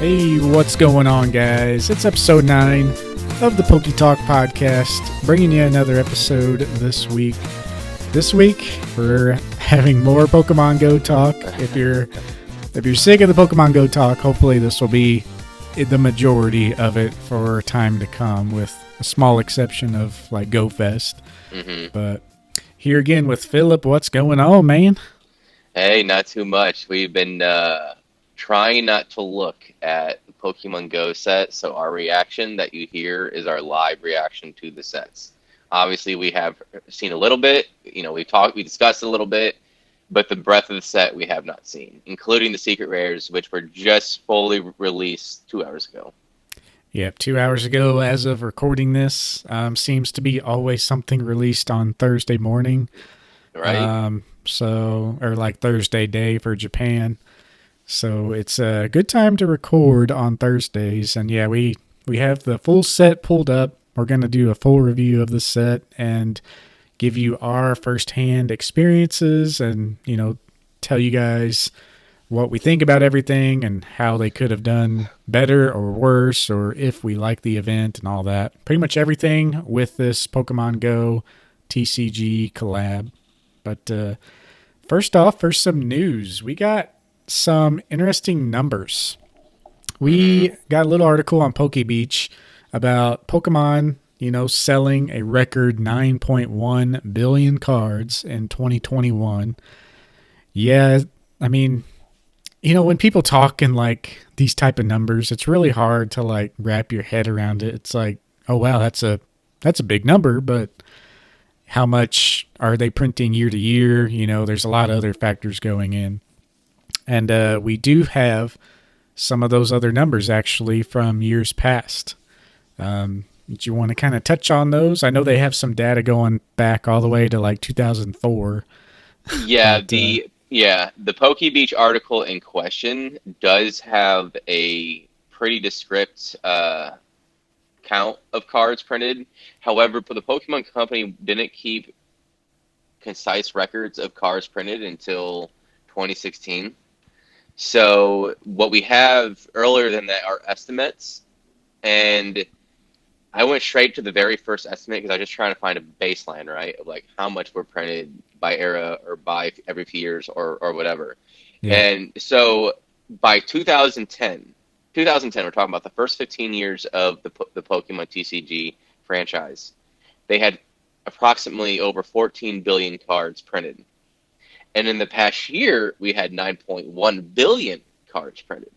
Hey, what's going on, guys? It's episode 9 of the PokeTalk podcast, bringing you another episode this week. This week, we're having more Pokemon GO talk. If you're sick of the Pokemon GO talk, hopefully this will be the majority of it for time to come, with a small exception of like Go Fest. But here again with Phillip. What's going on, man? Hey, not too much. We've been trying not to look at the Pokemon Go set, so our reaction that you hear is our live reaction to the sets. Obviously, we have seen a little bit. We discussed a little bit, but the breadth of the set we have not seen, including the secret rares, which were just fully released 2 hours ago. Yep, 2 hours ago as of recording this. Seems to be always something released on Thursday morning. Right? Or like Thursday day for Japan. So it's a good time to record on Thursdays. And yeah, we have the full set pulled up. We're going to do a full review of the set and give you our firsthand experiences and, tell you guys what we think about everything and how they could have done better or worse, or if we like the event and all that. Pretty much everything with this Pokemon Go TCG collab. But first off, for some news, we got some interesting numbers. We got a little article on PokeBeach about Pokemon, selling a record 9.1 billion cards in 2021. Yeah, I mean, when people talk in like these type of numbers, it's really hard to like wrap your head around it. It's like, oh wow, that's a big number, but how much are they printing year to year? There's a lot of other factors going in. And we do have some of those other numbers actually from years past. Do you want to kind of touch on those? I know they have some data going back all the way to like 2004. Yeah, But, the PokeBeach article in question does have a pretty descriptive count of cards printed. However, for the Pokemon Company didn't keep concise records of cards printed until 2016. So what we have earlier than that are estimates, and I went straight to the very first estimate because I was just trying to find a baseline, right, of like how much were printed by era or by every few years or whatever. yeah. And so by 2010, we're talking about the first 15 years of the Pokemon TCG franchise. They had approximately over 14 billion cards printed. And in the past year, we had 9.1 billion cards printed.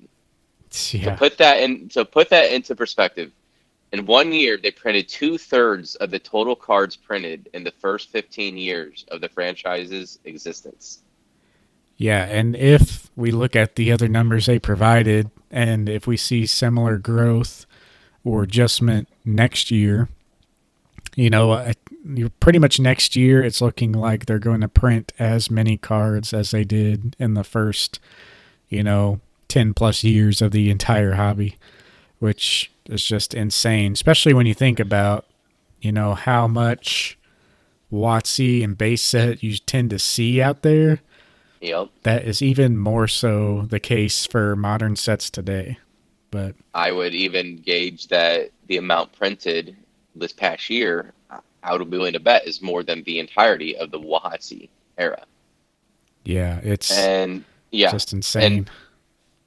Yeah. To put that into perspective, in 1 year, they printed 2/3 of the total cards printed in the first 15 years of the franchise's existence. Yeah, and if we look at the other numbers they provided, and if we see similar growth or adjustment next year, pretty much next year, it's looking like they're going to print as many cards as they did in the first, 10 plus years of the entire hobby, which is just insane, especially when you think about, how much WotC and base set you tend to see out there. Yep. That is even more so the case for modern sets today. But I would even gauge that the amount printed this past year, I would be willing to bet, is more than the entirety of the WotC era. yeah, it's And yeah, just insane.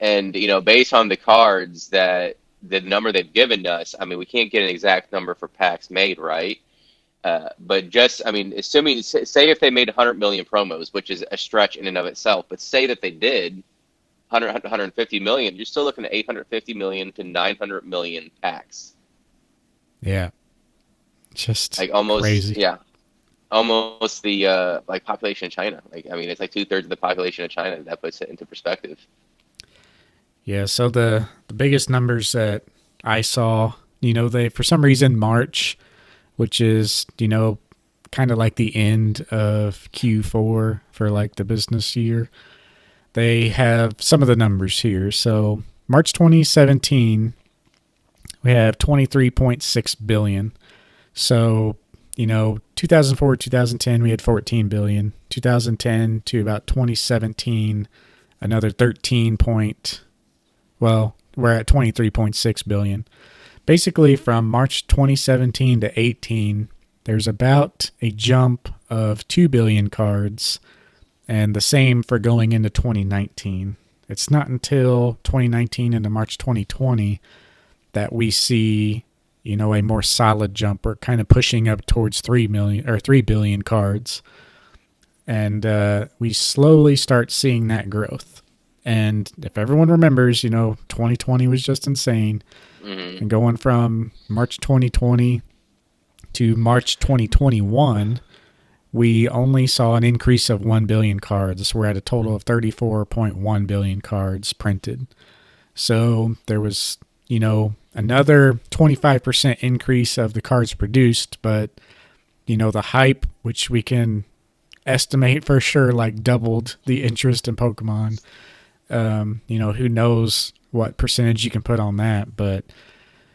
and based on the cards that the number they've given us, I mean, we can't get an exact number for packs made, right? But just, I mean, assuming, say if they made 100 million promos, which is a stretch in and of itself, but say that they did 150 million, you're still looking at 850 million to 900 million packs. Yeah. Just Like almost, crazy. yeah, almost the like population of China. Like, I mean, it's like 2/3 of the population of China. That puts it into perspective. Yeah, so the biggest numbers that I saw, they, for some reason, March, which is, kind of like the end of Q4 for like the business year, they have some of the numbers here. So March 2017, we have 23.6 billion. So, 2004, 2010, we had 14 billion. 2010 to about 2017, another 13 point, well, we're at 23.6 billion. Basically, from March 2017 to 18, there's about a jump of 2 billion cards, and the same for going into 2019. It's not until 2019 into March 2020 that we see, a more solid jump. We're kind of pushing up towards 3 billion cards. And we slowly start seeing that growth. And if everyone remembers, 2020 was just insane. Mm-hmm. And going from March 2020 to March 2021, we only saw an increase of 1 billion cards. We're at a total of 34.1 billion cards printed. So there was, another 25% increase of the cards produced, but, the hype, which we can estimate for sure, like doubled the interest in Pokemon. Who knows what percentage you can put on that, but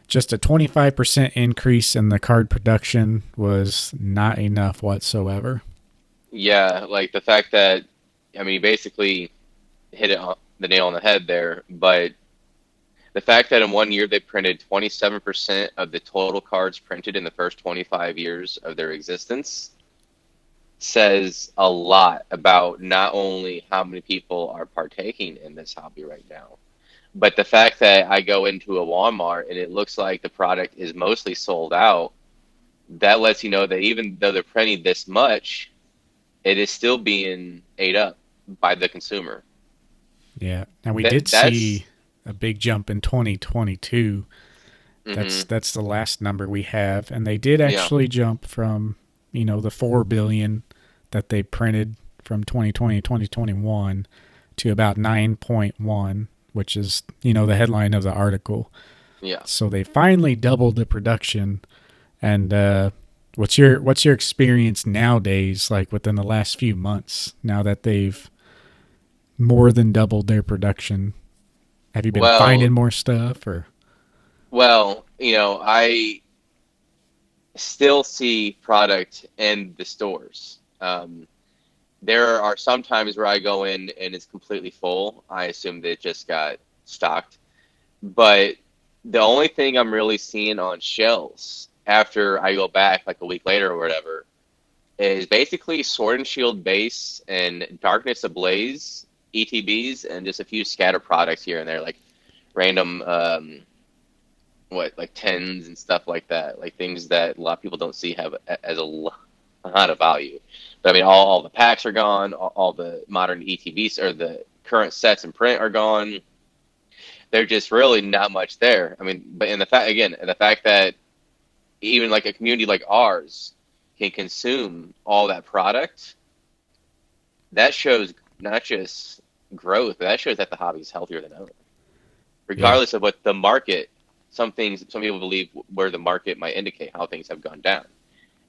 just a 25% increase in the card production was not enough whatsoever. Yeah, like the fact that, I mean, you basically hit the nail on the head there, but the fact that in 1 year they printed 27% of the total cards printed in the first 25 years of their existence says a lot about not only how many people are partaking in this hobby right now, but the fact that I go into a Walmart and it looks like the product is mostly sold out. That lets you know that even though they're printing this much, it is still being ate up by the consumer. Yeah. Now we did That's see a big jump in 2022. mm-hmm. That's the last number we have, and they did Yeah, actually jump from, the 4 billion that they printed from 2020 to 2021 to about 9.1, which is, the headline of the article. yeah. So they finally doubled the production. And what's your experience nowadays, like within the last few months, now that they've more than doubled their production? Have you been Well, finding more stuff or? well, I still see product in the stores. There are some times where I go in and it's completely full. I assume that it just got stocked. But the only thing I'm really seeing on shelves after I go back like a week later or whatever is basically Sword and Shield base and Darkness Ablaze ETBs and just a few scatter products here and there, like random like tens and stuff like that, like things that a lot of people don't see have as a lot of value. But I mean, all the packs are gone, all the modern ETBs or the current sets in print are gone. They're just really not much there. I mean, but in the fact that even like a community like ours can consume all that product, that shows not just growth, but that shows that the hobby is healthier than ever. Yeah. Regardless of what the market, some people believe where the market might indicate how things have gone down.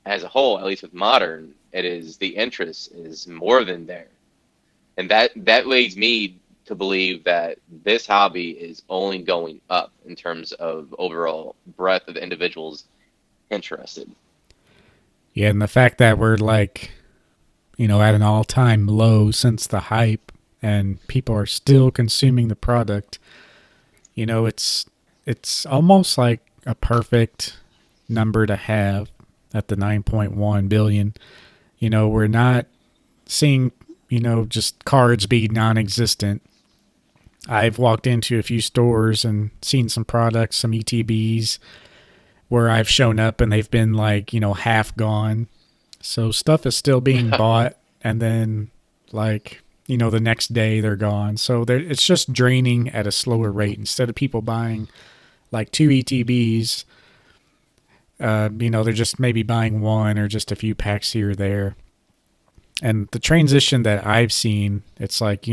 As a whole, at least with modern, it is the interest is more than there, and that leads me to believe that this hobby is only going up in terms of overall breadth of individuals interested. Yeah, and the fact that we're like, at an all-time low since the hype and people are still consuming the product, it's almost like a perfect number to have at the 9.1 billion. We're not seeing, just cards be non-existent. I've walked into a few stores and seen some products, some ETBs, where I've shown up and they've been like, half gone. So stuff is still being bought, and then like, the next day they're gone. So it's just draining at a slower rate. Instead of people buying like 2 ETBs, they're just maybe buying one or just a few packs here or there. And the transition that I've seen, it's like,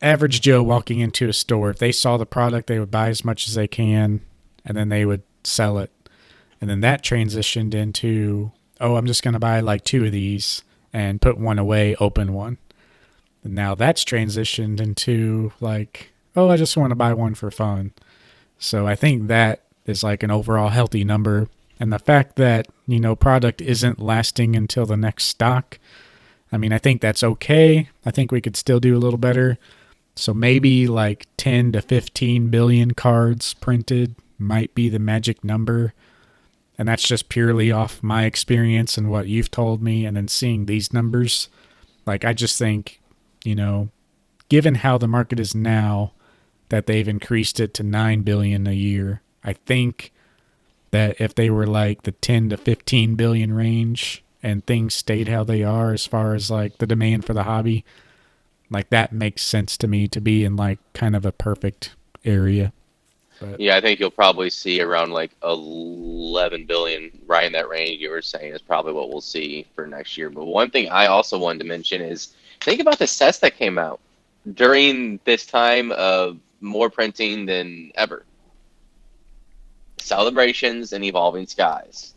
average Joe walking into a store, if they saw the product, they would buy as much as they can, and then they would sell it. And then that transitioned into, oh, I'm just going to buy like 2 of these and put one away, open one. And now that's transitioned into like, oh, I just want to buy one for fun. So I think that is like an overall healthy number. And the fact that, product isn't lasting until the next stock, I mean, I think that's okay. I think we could still do a little better. So maybe like 10 to 15 billion cards printed might be the magic number. And that's just purely off my experience and what you've told me. And then seeing these numbers, like, I just think, you know, given how the market is now, that they've increased it to 9 billion a year, I think that if they were like the 10 to 15 billion range and things stayed how they are as far as like the demand for the hobby, like that makes sense to me to be in like kind of a perfect area. But Yeah, I think you'll probably see around like 11 billion, right in that range you were saying is probably what we'll see for next year. But one thing I also wanted to mention is think about the sets that came out during this time of more printing than ever. Celebrations and Evolving Skies.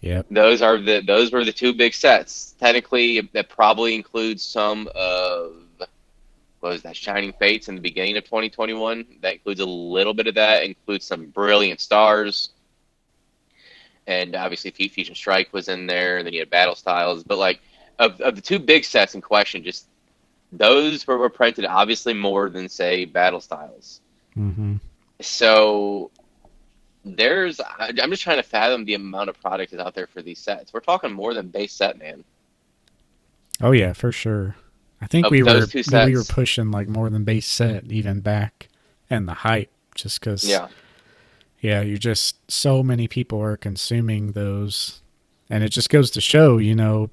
yep. Those were the two big sets. Technically, that probably includes some of what was that Shining Fates in the beginning of 2021. That includes a little bit of that. It includes some Brilliant Stars, and obviously Fusion Strike was in there. And then you had Battle Styles. But like of the two big sets in question, just those were printed obviously more than say Battle Styles. Mm-hmm. So I'm just trying to fathom the amount of product is out there for these sets. We're talking more than base set, man. Oh yeah, for sure. I think Of those two we were sets, pushing like more than base set even back, and the hype just because yeah. yeah, you're just so many people are consuming those, and it just goes to show, you know,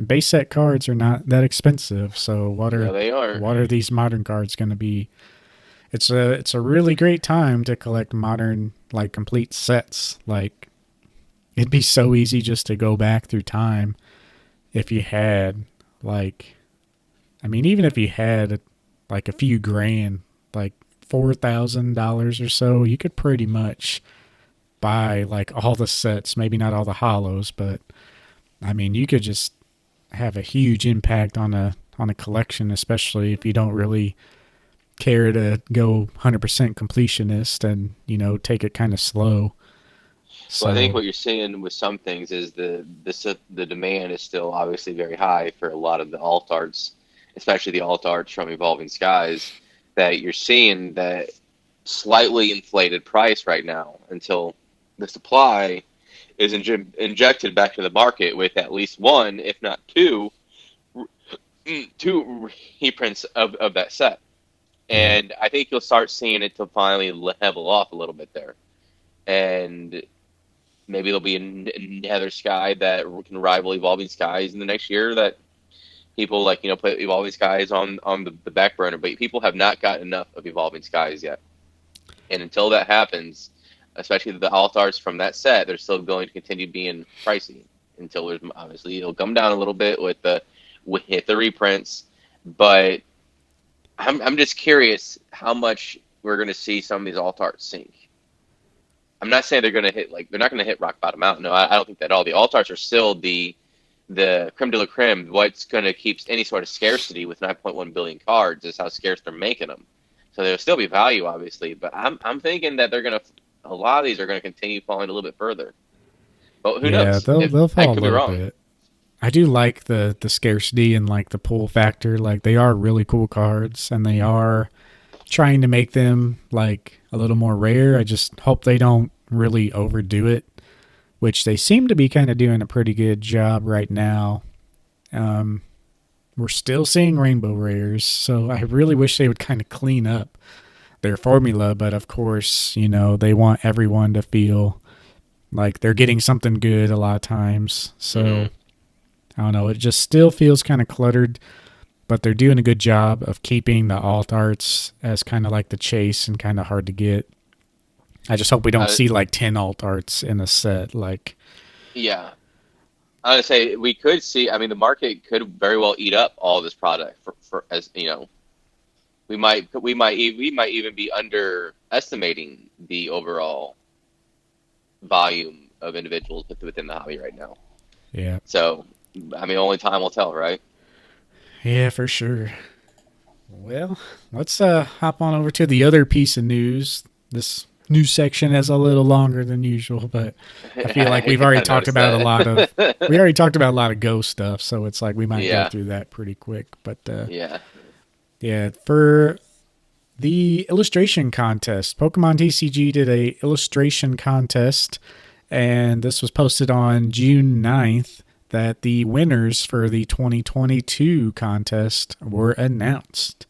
base set cards are not that expensive. So No, they are. what are these modern cards going to be? It's a really great time to collect modern like complete sets. Like it'd be so easy just to go back through time if you had like, I mean, even if you had like a few grand, like $4,000 or so, you could pretty much buy like all the sets, maybe not all the hollows, but I mean, you could just have a huge impact on a collection, especially if you don't really care to go 100% completionist and, you know, take it kind of slow. Well, I think So, what you're seeing with some things is the demand is still obviously very high for a lot of the alt arts, especially the alt arts from Evolving Skies. That you're seeing that slightly inflated price right now until the supply is injected back to the market with at least one, if not two reprints of that set. yeah. And I think you'll start seeing it to finally level off a little bit there. And maybe there'll be another sky that can rival Evolving Skies in the next year that people like, put Evolving Skies on the back burner. But people have not gotten enough of Evolving Skies yet. And until that happens, especially the alt arts from that set, they're still going to continue being pricey until there's obviously it'll come down a little bit with the reprints. But I'm just curious how much we're going to see some of these alt arts sink. I'm not saying they're going to hit they're not going to hit rock bottom out. No, I don't think that at all. The alt arts are still the creme de la creme. What's going to keep any sort of scarcity with 9.1 billion cards is how scarce they're making them. So there'll still be value, obviously, but I'm thinking that a lot of these are going to continue falling a little bit further. But who Yeah, knows? they'll I fall a could be little wrong. bit. I do like the scarcity and like the pull factor. Like they are really cool cards and they are trying to make them like a little more rare. I just hope they don't really overdo it, which they seem to be kind of doing a pretty good job right now. Um, we're still seeing rainbow rares, so I really wish they would kind of clean up their formula, but of course, you know, they want everyone to feel like they're getting something good a lot of times. Hmm. So I don't know, it just still feels kind of cluttered, but they're doing a good job of keeping the alt arts as kind of like the chase and kind of hard to get. I just hope we don't Uh, see like 10 alt arts in a set. Like, yeah, I would say we could see. I mean, the market could very well eat up all this product for as you know. We might even be underestimating the overall volume of individuals within the hobby right now. yeah. So, I mean, only time will tell, right? Yeah, for sure. Well, let's hop on over to the other piece of news. This news section is a little longer than usual, but I feel like we've I already kind of talked noticed about a lot of we that. already talked about a lot of Go stuff, so it's like we might go Yeah, through that pretty quick. But yeah. Yeah, for the illustration contest, Pokemon TCG did a illustration contest, and this was posted on June 9th that the winners for the 2022 contest were announced.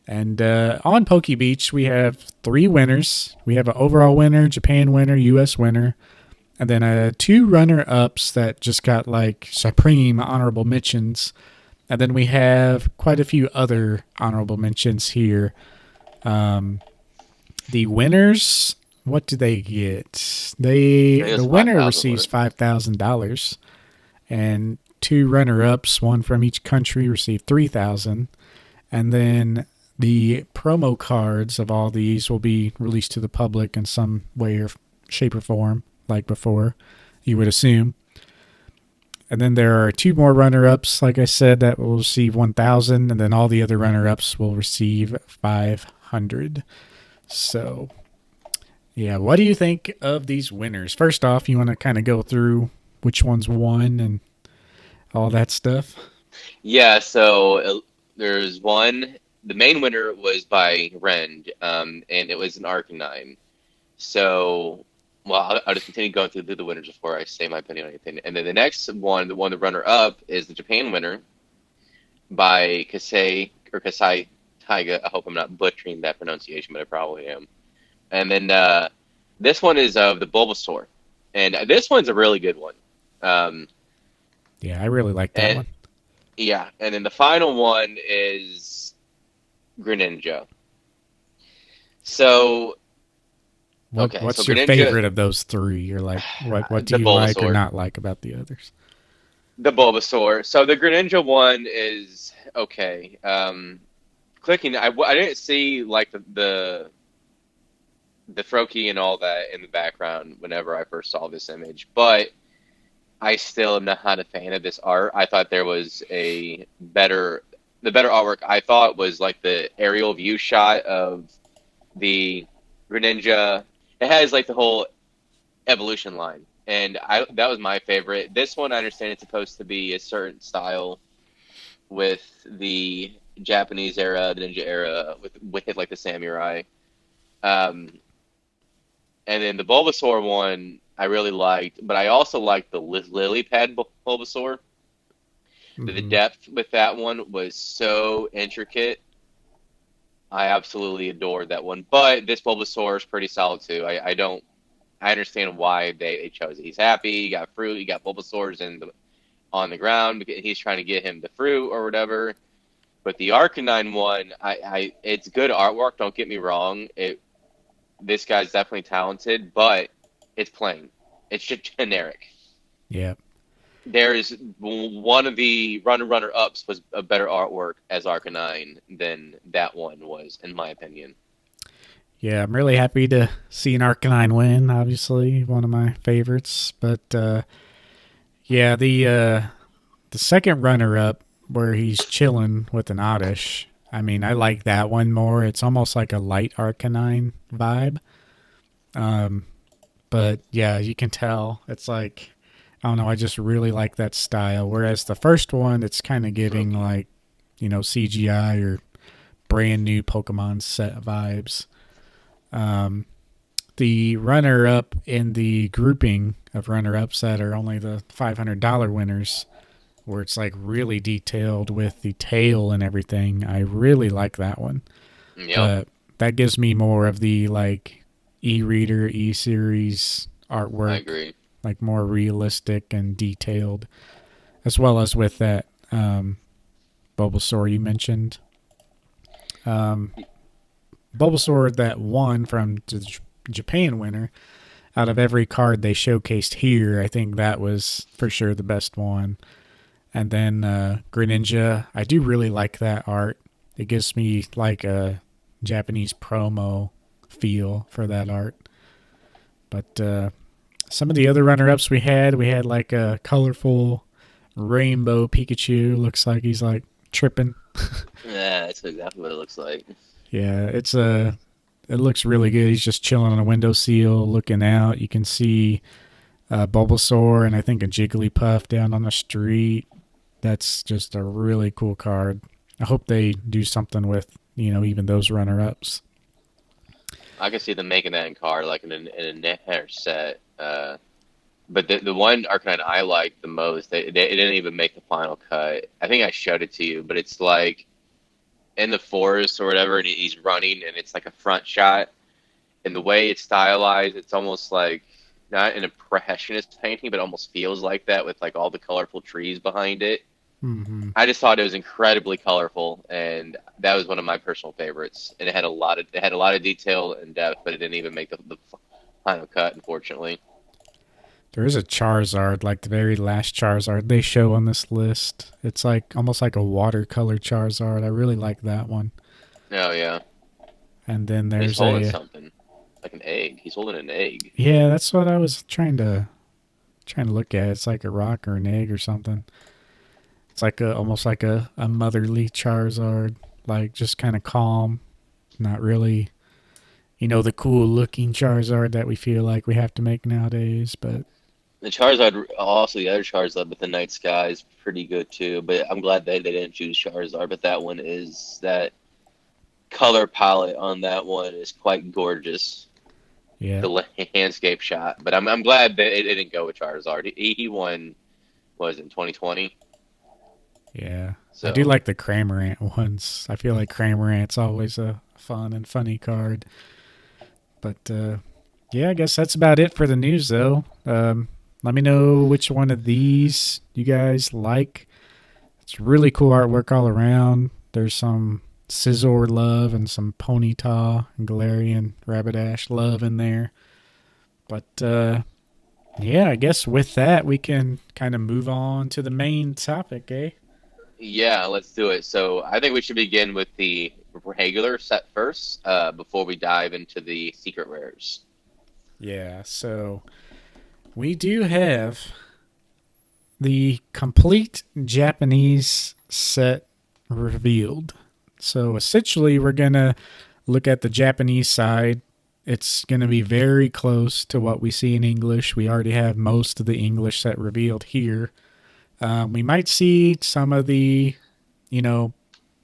And on PokeBeach, we have three winners. We have an overall winner, Japan winner, US winner, and then two runner-ups that just got like supreme honorable mentions. And then we have quite a few other honorable mentions here. The winners, what do they get? I think it The was winner 5,000, receives wasn't it? $5,000, and two runner-ups, one from each country, receive 3,000. And then the promo cards of all these will be released to the public in some way or shape or form, like before, you would assume. And then there are two more runner-ups, like I said, that will receive 1,000, and then all the other runner-ups will receive 500. So, yeah, what do you think of these winners? First off, you want to kind of go through which ones won and all that stuff? Yeah, so there's one. The main winner was by Rend, and it was an Arcanine. So, well, I'll just continue going through the winners before I say my opinion on anything. And then the next one, the runner up, is the Japan winner by Kasai Taiga. I hope I'm not butchering that pronunciation, but I probably am. And then this one is of the Bulbasaur, and this one's a really good one. Um, Yeah, I really like that and one. yeah, and then the final one is Greninja. So okay, so What's your Greninja, favorite of those three? You're like, what do the you like or Bulbasaur, not like about the others? the Bulbasaur. So the Greninja one is okay. Clicking, I didn't see like the Froakie and all that in the background whenever I first saw this image, but I still am not a fan of this art. I thought there was the better artwork I thought was like the aerial view shot of the Greninja. It has like the whole evolution line, and I that was my favorite. This one, I understand it's supposed to be a certain style with the Japanese era, the ninja era, with it like the samurai. Um, and then the Bulbasaur one I really liked, but I also liked the lily pad Bulbasaur. The Mm-hmm. depth with that one was so intricate. I absolutely adored that one. But this Bulbasaur is pretty solid too. I don't. I understand why they chose it. He's happy. He got fruit. He got Bulbasaur's on the ground. He's trying to get him the fruit or whatever. But the Arcanine one, it's good artwork. Don't get me wrong. This guy's definitely talented, but it's plain. It's just generic. Yeah. There's one of the runner ups was a better artwork as Arcanine than that one was, in my opinion. Yeah, I'm really happy to see an Arcanine win, obviously, one of my favorites. But yeah, the second runner up where he's chilling with an Oddish, I mean, I like that one more. It's almost like a light Arcanine vibe. Um, but yeah, you can tell it's like I don't know. I just really like that style. Whereas the first one, it's kind of giving Froakie. like CGI or brand new Pokemon set vibes. Um, the runner up in the grouping of runner ups that are only the $500 winners, where it's like really detailed with the tail and everything. I really like that one, Yep, but that gives me more of the like e-reader, e-series I artwork, agree. like more realistic and detailed, as well as with that Bulbasaur you mentioned. Um, Bulbasaur that won from the Japan winner. Out of every card they showcased here, I think that was for sure the best one. And then Greninja, I do really like that art. It gives me like a Japanese promo feel for that art. But some of the other runner-ups we had like a colorful rainbow Pikachu. Looks like he's like tripping. Yeah, that's exactly what it looks like. Yeah, it looks really good. He's just chilling on a windowsill, looking out. You can see Bulbasaur and I think a Jigglypuff down on the street. That's just a really cool card. I hope they do something with, even those runner ups. I can see them making that in card, like in a net set. But the one Arcanine I like the most, they didn't even make the final cut. I think I showed it to you, but it's like in the forest or whatever, and he's running, and it's like a front shot. And the way it's stylized, it's almost like not an impressionist painting, but almost feels like that with like all the colorful trees behind it. Hmm. I just thought it was incredibly colorful, and that was one of my personal favorites. And it had a lot of detail and depth, but it didn't even make the final cut, unfortunately. There is a Charizard, like the very last Charizard they show on this list. It's like almost like a watercolor Charizard. I really like that one. Oh yeah, And then and he's there's holding a something like an egg. He's holding an egg. yeah, that's what I was trying to look at. It's like a rock or an egg or something. It's like almost like a motherly Charizard, like just kind of calm, not really, the cool looking Charizard that we feel like we have to make nowadays. But The Charizard, also the other Charizard, but the Night Sky is pretty good too. But I'm glad they didn't choose Charizard. But that one is that color palette on that one is quite gorgeous. yeah, The landscape shot. But I'm glad that it didn't go with Charizard. He won was in 2020. yeah, I do So like the Cramorant ones. I feel like Cramorant's always a fun and funny card. But yeah, I guess that's about it for the news, though. Let me know which one of these you guys like. It's really cool artwork all around. There's some Scizor love and some Ponyta and Galarian Rapidash love in there. But yeah, I guess with that, we can kind of move on to the main topic, eh? yeah, let's do it. So I think we should begin with the regular set first, before we dive into the secret rares. Yeah, so we do have the complete Japanese set revealed. So essentially, we're going to look at the Japanese side. It's going to be very close to what we see in English. We already have most of the English set revealed here. We might see some of you know,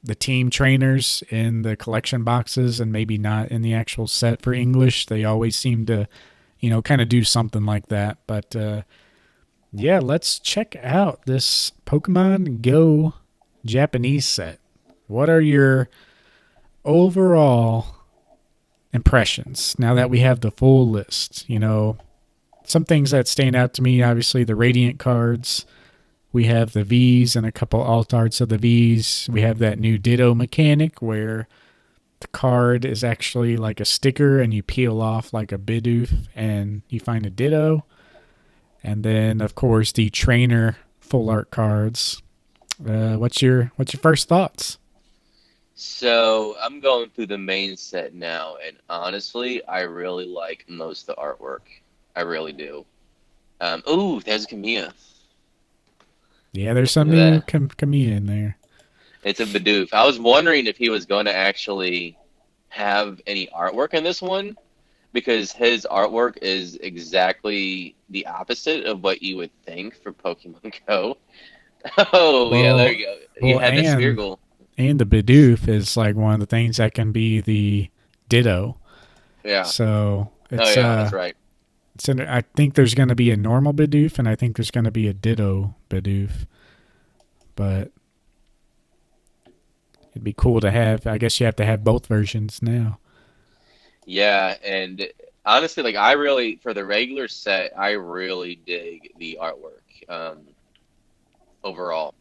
the team trainers in the collection boxes and maybe not in the actual set for English. They always seem to, kind of do something like that. But yeah, let's check out this Pokemon Go Japanese set. What are your overall impressions now that we have the full list? Some things that stand out to me, obviously, the Radiant cards. We have the Vs and a couple alt arts of the Vs. We have that new Ditto mechanic where the card is actually like a sticker and you peel off like a Bidoof and you find a Ditto. And then, of course, the trainer full art cards. What's your first thoughts? So I'm going through the main set now, and honestly, I really like most of the artwork. I really do. Ooh, there's Kamiya. Yeah, there's some Look at new that. Kamiya in there. It's a Bidoof. I was wondering if he was going to actually have any artwork in this one, because his artwork is exactly the opposite of what you would think for Pokemon Go. Oh, yeah, there Well, you go. He well, had the and Smeargle. and the Bidoof is like one of the things that can be the Ditto. Yeah. So Oh, yeah, that's right. I think there's going to be a normal Bidoof, and I think there's going to be a Ditto Bidoof. But it'd be cool to have. I guess you have to have both versions now. Yeah, and honestly, like I really, for the regular set, I really dig the artwork, overall.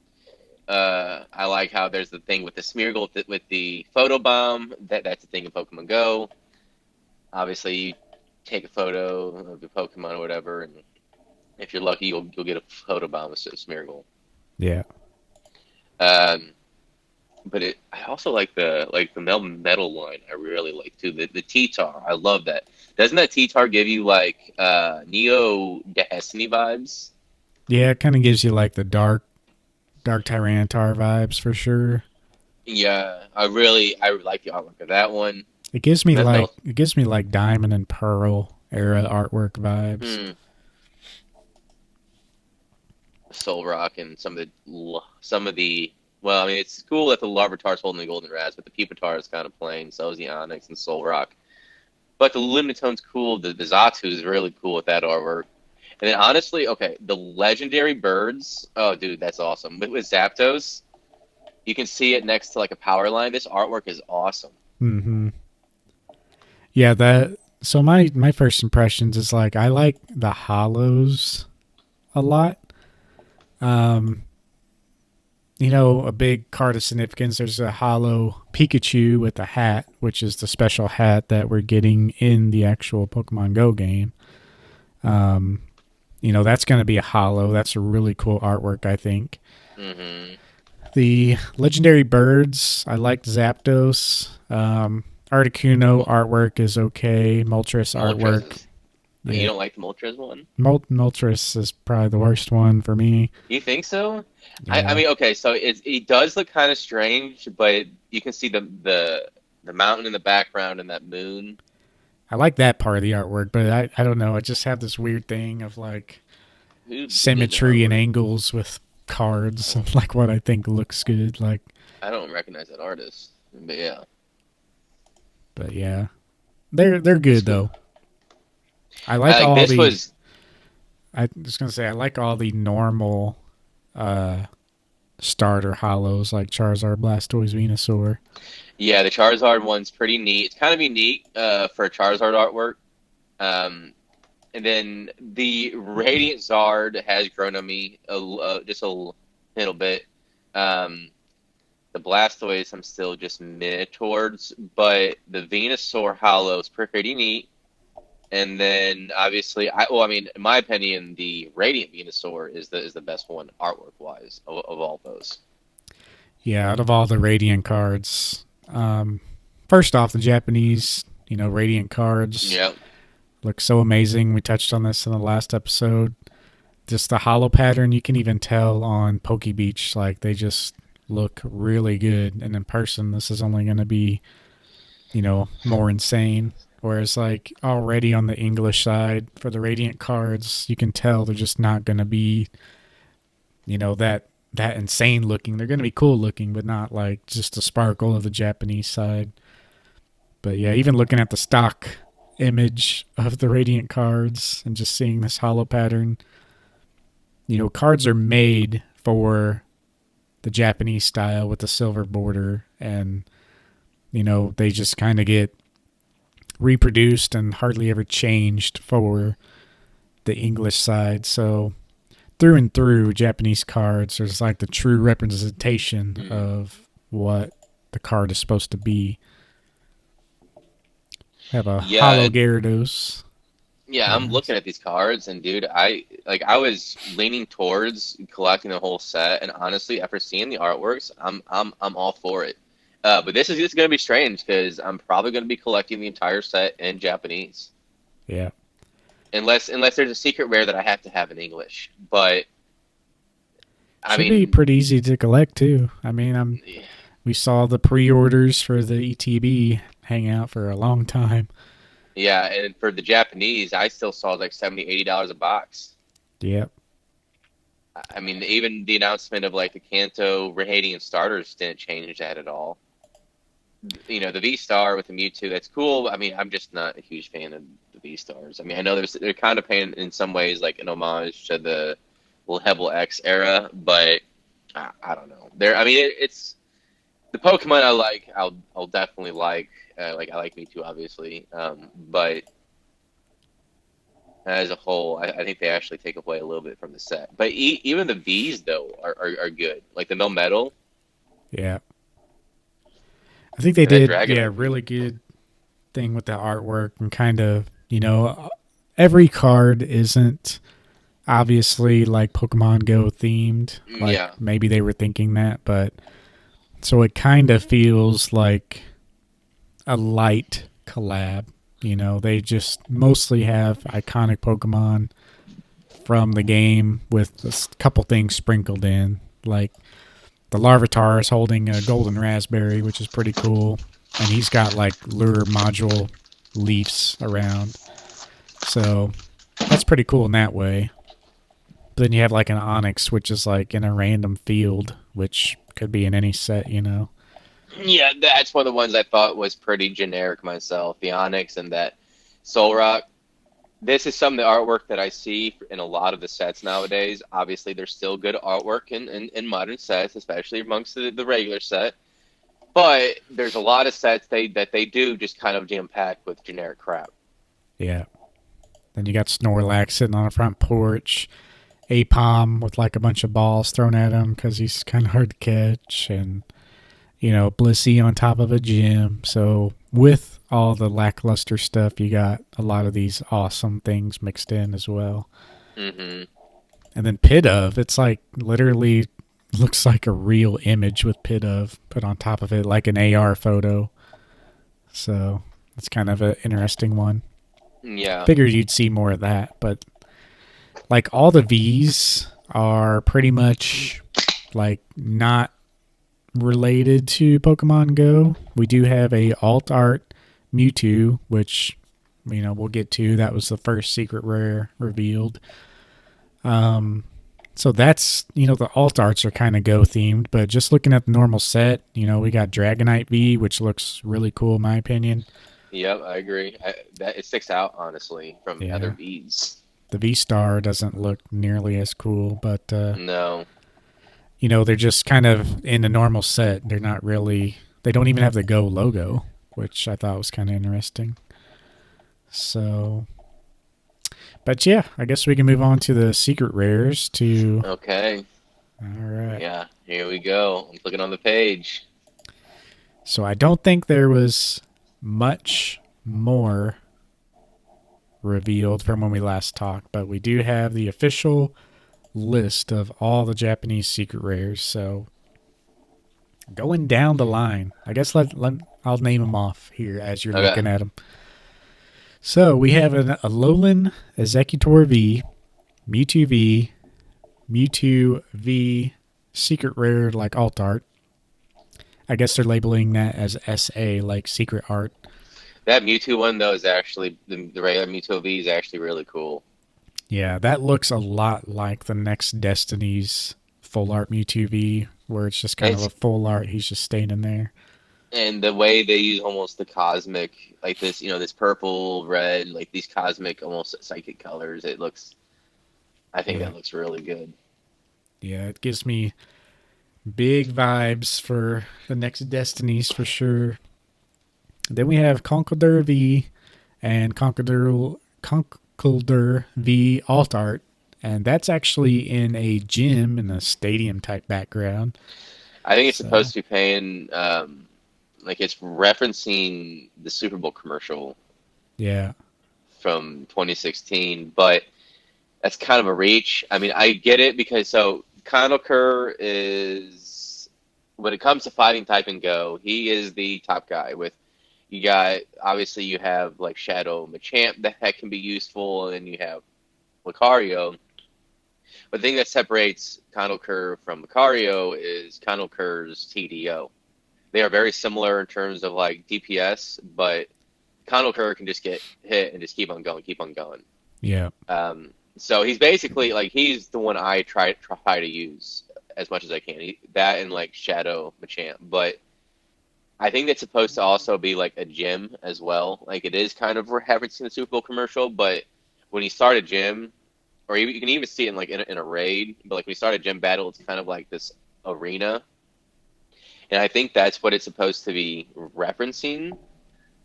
I like how there's the thing with the Smeargle with the photo bomb. That's the thing in Pokemon Go. Obviously, you take a photo of the Pokemon or whatever, and if you're lucky, you'll get a photo bomb with Smeargle. Yeah. Um, but I also like the metal line. I really like too. The T-Tar, I love that. Doesn't that T-Tar give you like Neo Destiny vibes? Yeah, it kind of gives you like the dark Tyranitar vibes for sure. Yeah, I like the artwork of that one. It gives me Nothing like else. it gives me like Diamond and Pearl era artwork vibes. Hmm, Soul Rock and some of the Well, I mean, it's cool that the Larvitar's holding the Golden Raz, but the Pupitar is kind of plain. So is the Onyx and Solrock. But the Lumitone's cool. The Zatu is really cool with that artwork. And then honestly, okay, the legendary birds. Oh, dude, that's awesome. With Zapdos, you can see it next to like a power line. This artwork is awesome. Mm-hmm. Yeah, that. So my first impressions is like I like the hollows a lot. Um, a big card of significance. There's a hollow Pikachu with a hat, which is the special hat that we're getting in the actual Pokemon Go game. Um, that's going to be a hollow. That's a really cool artwork, I think. Mm-hmm. The legendary birds, I like Zapdos. Articuno artwork is okay. Moltres artwork. Is, you don't like the Moltres one? Moltres is probably the worst one for me. You think so? Yeah. I mean, okay, so it does look kind of strange, but you can see the mountain in the background and that moon. I like that part of the artwork, but I don't know. I just have this weird thing of like symmetry and angles with cards and like what I think looks good. Like I don't recognize that artist, but yeah. But yeah, they're good though. I like all this the. Was... I was gonna say I like all the normal starter hollows like Charizard, Blastoise, Venusaur. Yeah, the Charizard one's pretty neat. It's kind of unique for a Charizard artwork. And then the Radiant Zard has grown on me just a little bit. The Blastoise I'm still just mid towards, but the Venusaur Hollow is pretty neat. And then obviously, in my opinion, the Radiant Venusaur is the best one artwork wise of all those. Yeah, out of all the Radiant cards, first off, the Japanese, Radiant cards, look so amazing. We touched on this in the last episode. Just the hollow pattern, you can even tell on PokeBeach, like they just look really good. And in person, this is only going to be, more insane. Whereas, like, already on the English side, for the Radiant cards, you can tell they're just not going to be, that insane looking. They're going to be cool looking, but not, like, just the sparkle of the Japanese side. But, yeah, even looking at the stock image of the Radiant cards and just seeing this hollow pattern, cards are made for the Japanese style with the silver border, and, they just kind of get reproduced and hardly ever changed for the English side. So through and through, Japanese cards are like the true representation of what the card is supposed to be. Have a hollow Gyarados. Yeah, I'm looking at these cards, and dude, I was leaning towards collecting the whole set, and honestly, after seeing the artworks, I'm all for it. But this is just going to be strange because I'm probably going to be collecting the entire set in Japanese. Yeah. Unless there's a secret rare that I have to have in English, but should be pretty easy to collect too. I mean, we saw the pre-orders for the ETB hang out for a long time. Yeah, and for the Japanese, I still saw like $70-$80 a box. Yep. I mean, even the announcement of like the Kanto Radiant starters didn't change that at all. The V-Star with the Mewtwo, that's cool. I mean, I'm just not a huge fan of the V-Stars. I mean, I know they're kind of paying in some ways like an homage to the Level X era, but I don't know. It's the Pokemon I like. I'll definitely like. I like Mewtwo, obviously, but as a whole, I think they actually take away a little bit from the set. But even the V's though are good. Like the Melmetal. Yeah. I think they did really good thing with the artwork and kind of, every card isn't obviously like Pokemon Go themed. Like maybe they were thinking that, but so it kind of feels like a light collab. They just mostly have iconic Pokemon from the game with a couple things sprinkled in, like the Larvitar is holding a golden raspberry, which is pretty cool. And he's got like lure module leaves around. So that's pretty cool in that way. But then you have like an Onyx, which is like in a random field, which could be in any set, you know. Yeah, that's one of the ones I thought was pretty generic myself. The Onyx and that Soul Rock. This is some of the artwork that I see in a lot of the sets nowadays. Obviously, there's still good artwork in modern sets, especially amongst the regular set. But there's a lot of sets that they do just kind of jam packed with generic crap. Yeah. Then you got Snorlax sitting on a front porch, Apom with like a bunch of balls thrown at him because he's kind of hard to catch, and Blissey on top of a gym. So with all the lackluster stuff, you got a lot of these awesome things mixed in as well. Mm-hmm. And then Pidove, it's like literally looks like a real image with Pidove put on top of it, like an AR photo. So it's kind of an interesting one. Yeah. Figured you'd see more of that, but like all the V's are pretty much like not related to Pokemon Go. We do have a alt art Mewtwo, which we'll get to. That was the first secret rare revealed. So that's the alt arts are kind of Go themed, but just looking at the normal set, we got Dragonite V, which looks really cool in my opinion. Yep, I agree. That it sticks out honestly from Yeah. other V's. The V Star doesn't look nearly as cool, but No. they're just kind of in a normal set. They're not really. They don't even have the Go logo, which I thought was kind of interesting. So, but yeah, I guess we can move on to the secret rares. Okay. All right. Yeah, here we go. I'm looking on the page. So I don't think there was much more revealed from when we last talked, but we do have the official list of all the Japanese secret rares. So going down the line, I guess I'll name them off here as you're looking at them. So we have a Alolan Executor V, Mewtwo V, Mewtwo V secret rare like alt art. I guess they're labeling that as SA, like secret art. That Mewtwo one though is actually the regular Mewtwo V is actually really cool. Yeah, that looks a lot like the next Destiny's full art Mewtwo V, where it's just kind of a full art. He's just standing there. And the way they use almost the cosmic, like this, this purple, red, like these cosmic, almost psychic colors. I think that looks really good. Yeah, it gives me big vibes for the next Destinies for sure. Then we have Conkeldurr V and Conkeldurr V alt art, and that's actually in a gym in a stadium type background. I think it's supposed to be paying, like it's referencing the Super Bowl commercial. Yeah. From 2016, but that's kind of a reach. I mean, I get it because Conkeldurr is, when it comes to fighting type and Go, he is the top guy. You have like Shadow Machamp that can be useful, and you have Lucario. But the thing that separates Conkeldurr from Lucario is Conkeldurr's TDO. They are very similar in terms of like DPS, but Conkeldurr can just get hit and just keep on going. Yeah. So he's basically like he's the one I try to use as much as I can. That and like Shadow Machamp, but I think that's supposed to also be like a gym as well. Like it is kind of referencing the Super Bowl commercial, but when you start a gym, or you can even see it in like in a raid, but like when you start a gym battle, it's kind of like this arena, and I think that's what it's supposed to be referencing.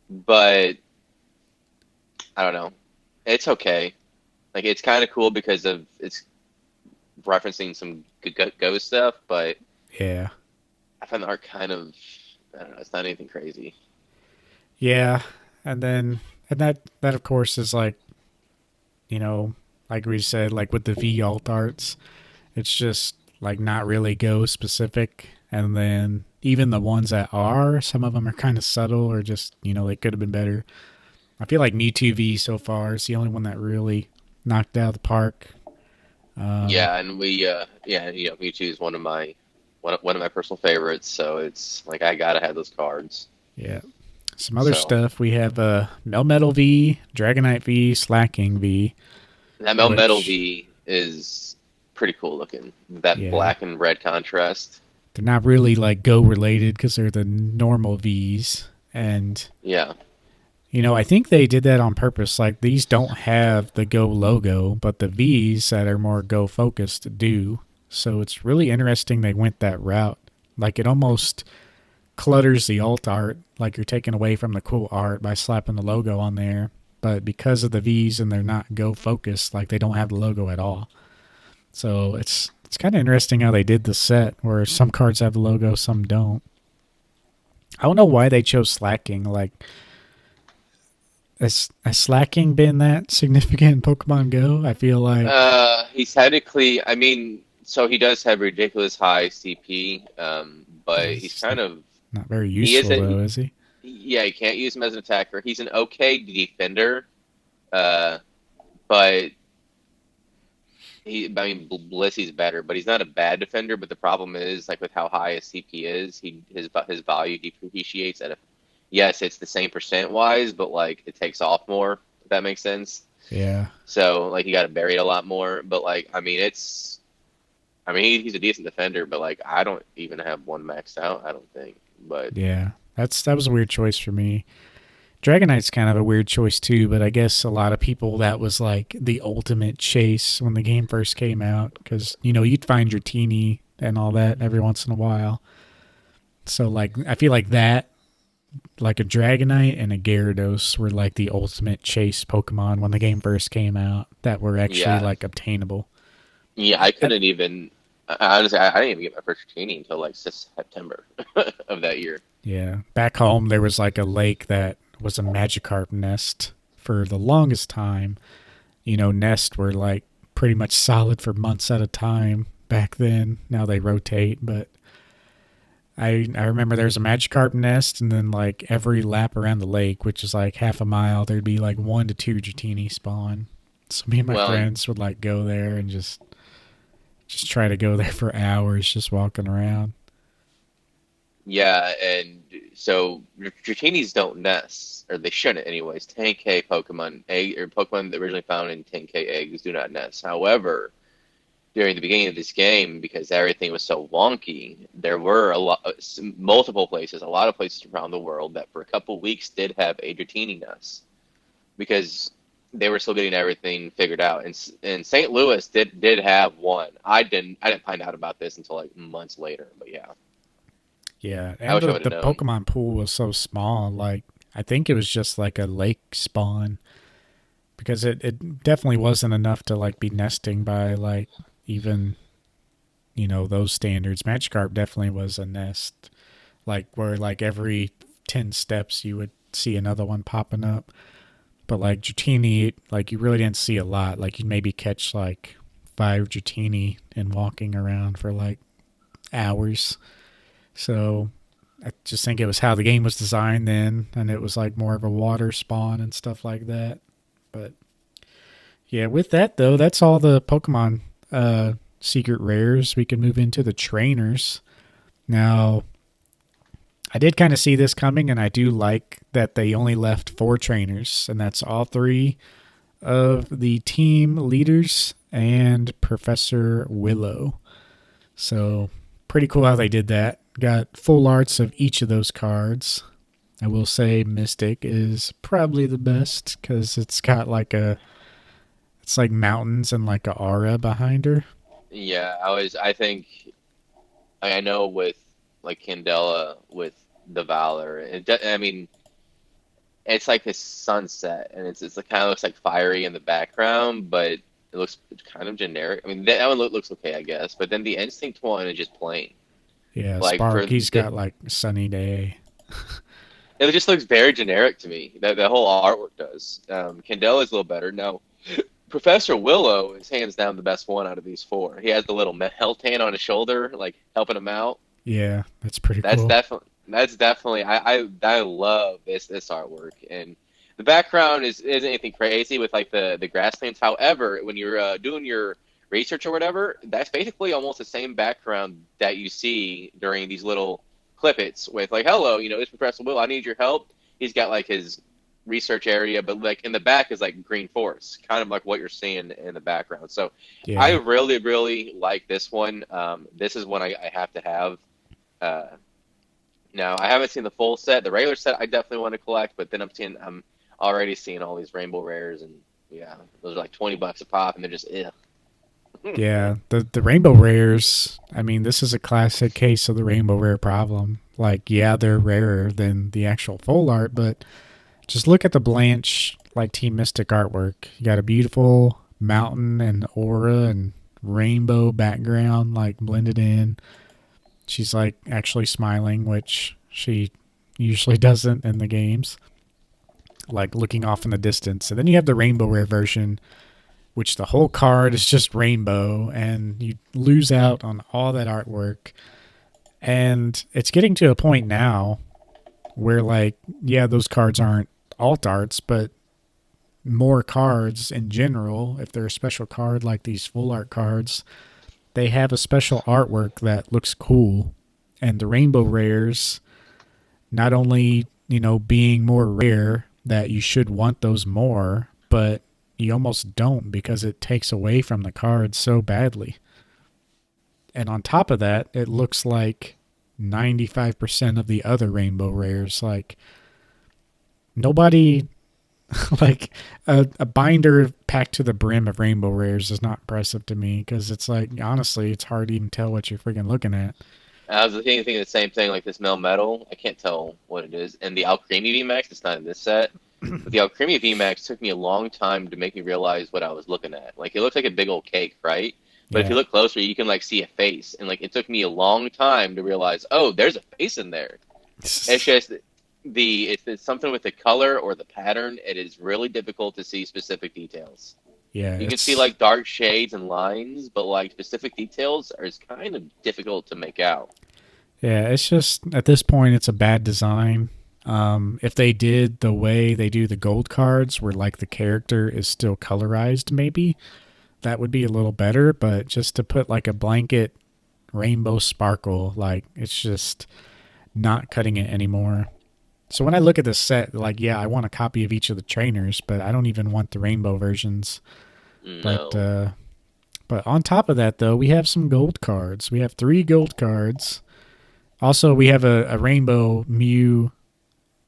But I don't know. It's okay. Like it's kind of cool because it's referencing some good Go stuff, but yeah, I find the art kind of, I don't know. It's not anything crazy. Yeah, and that of course is like, like we said, like with the V alt arts, it's just like not really Go specific, and then even the ones that are, some of them are kind of subtle or just they could have been better. I feel like Mewtwo V so far is the only one that really knocked out of the park. Yeah, and Mewtwo is one of my personal favorites. So it's like I gotta have those cards. Yeah. Some other stuff. We have Melmetal V, Dragonite V, Slacking V. That Melmetal V is pretty cool looking. That black and red contrast. they're not really like Go related because they're the normal V's. And Yeah. I think they did that on purpose. Like these don't have the Go logo, but the V's that are more Go focused do. So it's really interesting they went that route. Like it almost clutters the alt art, like you're taking away from the cool art by slapping the logo on there. But because of the V's and they're not Go focused, like they don't have the logo at all. So it's kind of interesting how they did the set where some cards have the logo, some don't. I don't know why they chose slacking. Like, has slacking been that significant in Pokemon Go? I feel like He's technically, I mean, so he does have ridiculous high CP, but he's he's kind of not very he useful isn't. though, is he? Yeah, you can't use him as an attacker. He's an okay defender, uh, but I mean, Blissy's better, but he's not a bad defender. But the problem is, like with how high his CP is, his value depreciates at a. Yes, it's the same percent wise, but like it takes off more. If that makes sense. Yeah, So like you got to bury it a lot more. But like I mean, he's a decent defender, but like I don't even have one maxed out. I don't think. But yeah. That was a weird choice for me. Dragonite's kind of a weird choice too, but I guess a lot of people that was like the ultimate chase when the game first came out because you'd find your teeny and all that every once in a while. So like I feel like that, like a Dragonite and a Gyarados were like the ultimate chase Pokemon when the game first came out that were actually yeah, like obtainable. yeah, I couldn't even. Honestly, I didn't even get my first training until like September of that year. Yeah, back home there was like a lake that was a Magikarp nest for the longest time. Nests were like pretty much solid for months at a time back then. Now they rotate, but I remember there was a Magikarp nest, and then like every lap around the lake, which is like half a mile, there'd be like 1 to 2 Dratini spawn. So me and my Well, friends would like go there and just try to go there for hours, just walking around. yeah, and so Dratinis don't nest, or they shouldn't, anyways. 10K Pokemon egg or Pokemon that originally found in 10K eggs do not nest. However, during the beginning of this game, because everything was so wonky, there were multiple places, a lot of places around the world that for a couple weeks did have a Dratini nest because they were still getting everything figured out. And St. Louis did have one. I didn't find out about this until like months later. But yeah, Yeah, I and wish I the would have the known. Pokemon pool was so small. Like I think it was just like a lake spawn because it definitely wasn't enough to like be nesting by like even those standards. Magikarp definitely was a nest, like where like every 10 steps you would see another one popping up. But like Dratini, like you really didn't see a lot. Like you'd maybe catch like 5 Dratini and walking around for like hours. So I just think it was how the game was designed then, and it was like more of a water spawn and stuff like that. But yeah, with that though, that's all the Pokemon secret rares. We can move into the trainers. Now, I did kind of see this coming, and I do like that they only left 4 trainers, and that's all 3 of the team leaders and Professor Willow. So, pretty cool how they did that. Got full arts of each of those cards. I will say Mystic is probably the best because it's got like it's like mountains and like a aura behind her. Yeah, I think I know with like Candela with the Valor. I mean, it's like this sunset, and it kind of looks like fiery in the background, but it looks kind of generic. I mean, that one looks okay, I guess. But then the Instinct one is just plain. Yeah, Like Sparky's got like sunny day. it just looks very generic to me. That the whole artwork does. Candela is a little better. No, Professor Willow is hands down the best one out of these 4. He has the little health hand on his shoulder, like helping him out. Yeah, that's pretty That's cool. definitely I love this artwork, and the background isn't anything crazy with like the grasslands. However, when you're doing your research or whatever, that's basically almost the same background that you see during these little clippets with like, hello, it's Professor Will, I need your help. He's got like his research area, but like in the back is like green forest, kind of like what you're seeing in the background. So I Yeah. really, really like this one. This is one I have to have. No, I haven't seen the full set. The regular set I definitely want to collect, but then I'm already seeing all these rainbow rares, and yeah, those are like $20 a pop, and they're just ugh. Yeah, the rainbow rares. I mean, this is a classic case of the rainbow rare problem. Like, yeah, they're rarer than the actual full art, but just look at the Blanche like Team Mystic artwork. You got a beautiful mountain and aura and rainbow background like blended in. She's like actually smiling, which she usually doesn't in the games. Like looking off in the distance. And then you have the rainbow rare version, which the whole card is just rainbow, and you lose out on all that artwork. And it's getting to a point now where, like, yeah, those cards aren't alt arts, but more cards in general, if they're a special card like these full art cards, they have a special artwork that looks cool. And the rainbow rares, not only, being more rare, that you should want those more, but you almost don't because it takes away from the card so badly. And on top of that, it looks like 95% of the other rainbow rares. Like, nobody, like, a binder packed to the brim of rainbow rares is not impressive to me because it's like, honestly, it's hard to even tell what you're freaking looking at. I was thinking the same thing, like this Mel Metal. I can't tell what it is. And the Alcremie VMAX, it's not in this set. But the Alcremie VMAX took me a long time to make me realize what I was looking at. Like, it looks like a big old cake, right? But if you Yeah. look closer, you can, like, see a face. And, like, it took me a long time to realize, oh, there's a face in there. It's just it's something with the color or the pattern. It is really difficult to see specific details. Yeah, You can see, it's like, dark shades and lines, but, like, specific details are kind of difficult to make out. yeah, it's just at this point it's a bad design. If they did the way they do the gold cards, where like the character is still colorized, maybe that would be a little better. But just to put like a blanket rainbow sparkle, like it's just not cutting it anymore. So when I look at this set, like yeah, I want a copy of each of the trainers, but I don't even want the rainbow versions. But No. but on top of that, though, we have some gold cards. We have three gold cards. Also, we have a rainbow Mew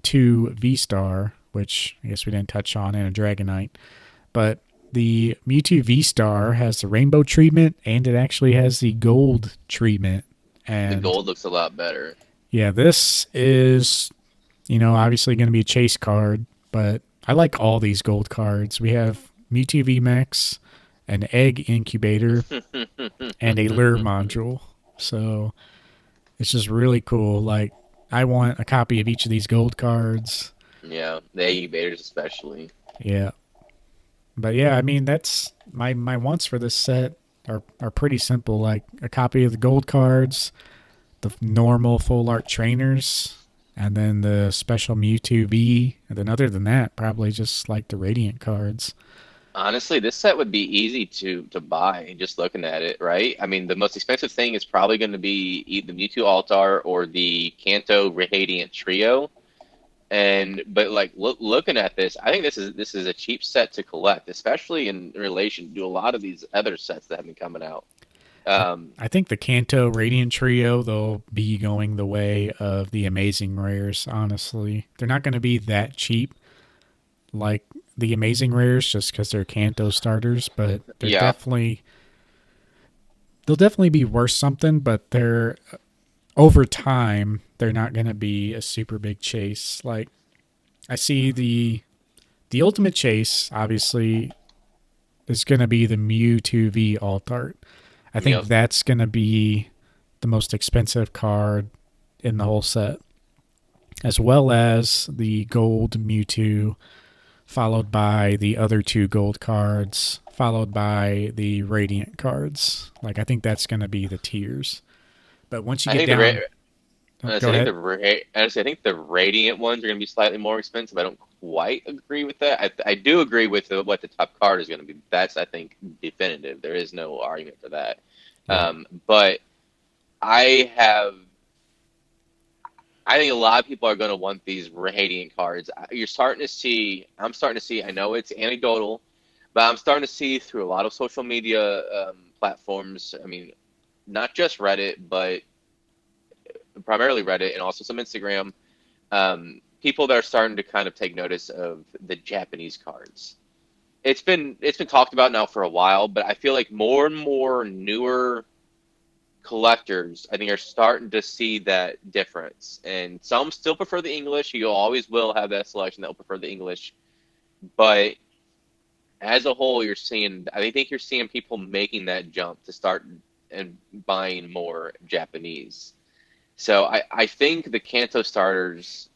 2 V Star, which I guess we didn't touch on, and a Dragonite. But the Mewtwo V Star has the rainbow treatment and it actually has the gold treatment. The And gold looks a lot better. yeah, this is, obviously going to be a chase card, but I like all these gold cards. We have Mewtwo V Max, an egg incubator, and a lure module. So it's just really cool. Like, I want a copy of each of these gold cards. Yeah, the Aggie Bears especially. Yeah. But yeah, I mean that's my wants for this set are pretty simple. Like a copy of the gold cards, the normal full art trainers, and then the special Mewtwo V. And then other than that, probably just like the Radiant cards. Honestly, this set would be easy to buy just looking at it, right? I mean, the most expensive thing is probably going to be either the Mewtwo Altar or the Kanto Radiant Trio. And but like looking at this, I think this is a cheap set to collect, especially in relation to a lot of these other sets that have been coming out. I, Um, I think the Kanto Radiant Trio, they'll be going the way of the Amazing Rares, honestly. They're not going to be that cheap like the Amazing Rares just because they're Kanto starters, but yeah, they'll definitely be worth something, but they're over time they're not going to be a super big chase. Like I see the ultimate chase obviously is going to be the Mewtwo V alt art. I think yep. that's going to be the most expensive card in the whole set, as well as the gold Mewtwo, followed by the other two gold cards, followed by the Radiant cards. Like I think that's going to be the tiers. But once you I get think the down, oh, honestly, go ahead. honestly, I think the Radiant ones are going to be slightly more expensive. I don't quite agree with that. I do agree with what the top card is going to be. That's I think definitive. There is no argument for that. Yeah. But I have I think a lot of people are going to want these Radiant cards. You're starting to see. I'm starting to see. I know it's anecdotal, but I'm starting to see through a lot of social media platforms. I mean, not just Reddit, but primarily Reddit and also some Instagram, people that are starting to kind of take notice of the Japanese cards. It's been talked about now for a while, but I feel like more and more newer collectors, I think, are starting to see that difference. And some still prefer the English. You always will have that selection that will prefer the English. But as a whole, I think you're seeing people making that jump to start and buying more Japanese. So I think the Kanto starters,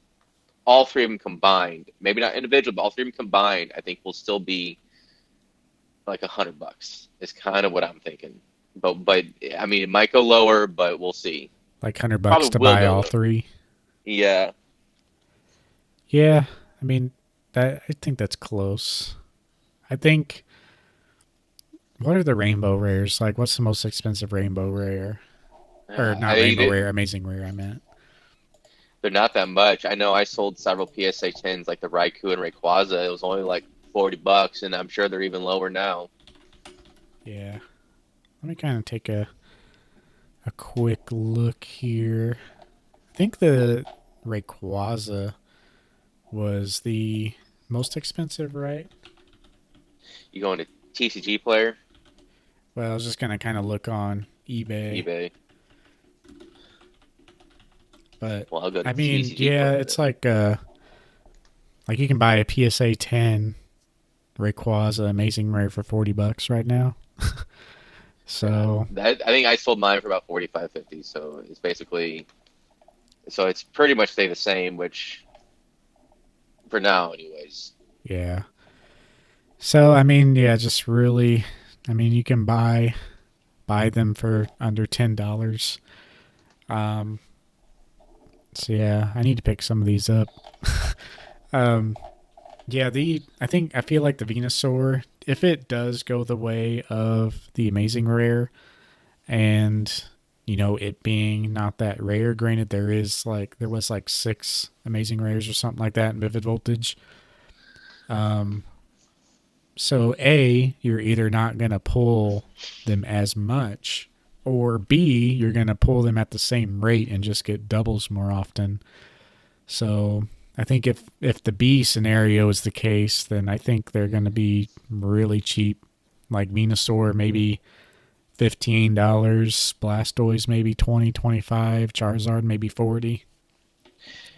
all three of them combined, maybe not individual, but all three of them combined, I think will still be like $100. Is kind of what I'm thinking. But I mean, it might go lower, but we'll see. Like $100 Probably to will buy go all lower. three. Yeah. Yeah, I mean I think that's close. I think what are the rainbow rares? Like what's the most expensive rainbow rare? Or I not think rainbow rare, amazing rare I meant. they're not that much. I know I sold several PSA 10s like the Raikou and Rayquaza. It was only like $40, and I'm sure they're even lower now. Yeah. Let me kind of take a quick look here. I think the Rayquaza was the most expensive, right? You go into TCG Player, Well, I was just gonna kind of look on eBay, eBay. but Well, I'll go to I mean, TCG yeah, Player it's then. like you can buy a PSA 10 Rayquaza Amazing Rare for $40 right now. Yeah, So that I think I sold mine for about 45.50. So it's pretty much stay the same, which for now, anyways. yeah. So I mean, yeah, just really, I mean, you can buy them for under $10. Um, so yeah, I need to pick some of these up. um, yeah, I feel like the Venusaur, if it does go the way of the Amazing Rare, and it being not that rare. Granted, there was like six Amazing Rares or something like that in Vivid Voltage. Um, so you're either not gonna pull them as much, or B, you're gonna pull them at the same rate and just get doubles more often. So I think if the B scenario is the case, then I think they're gonna be really cheap, like Venusaur maybe $15, Blastoise maybe 20, 25, Charizard maybe 40.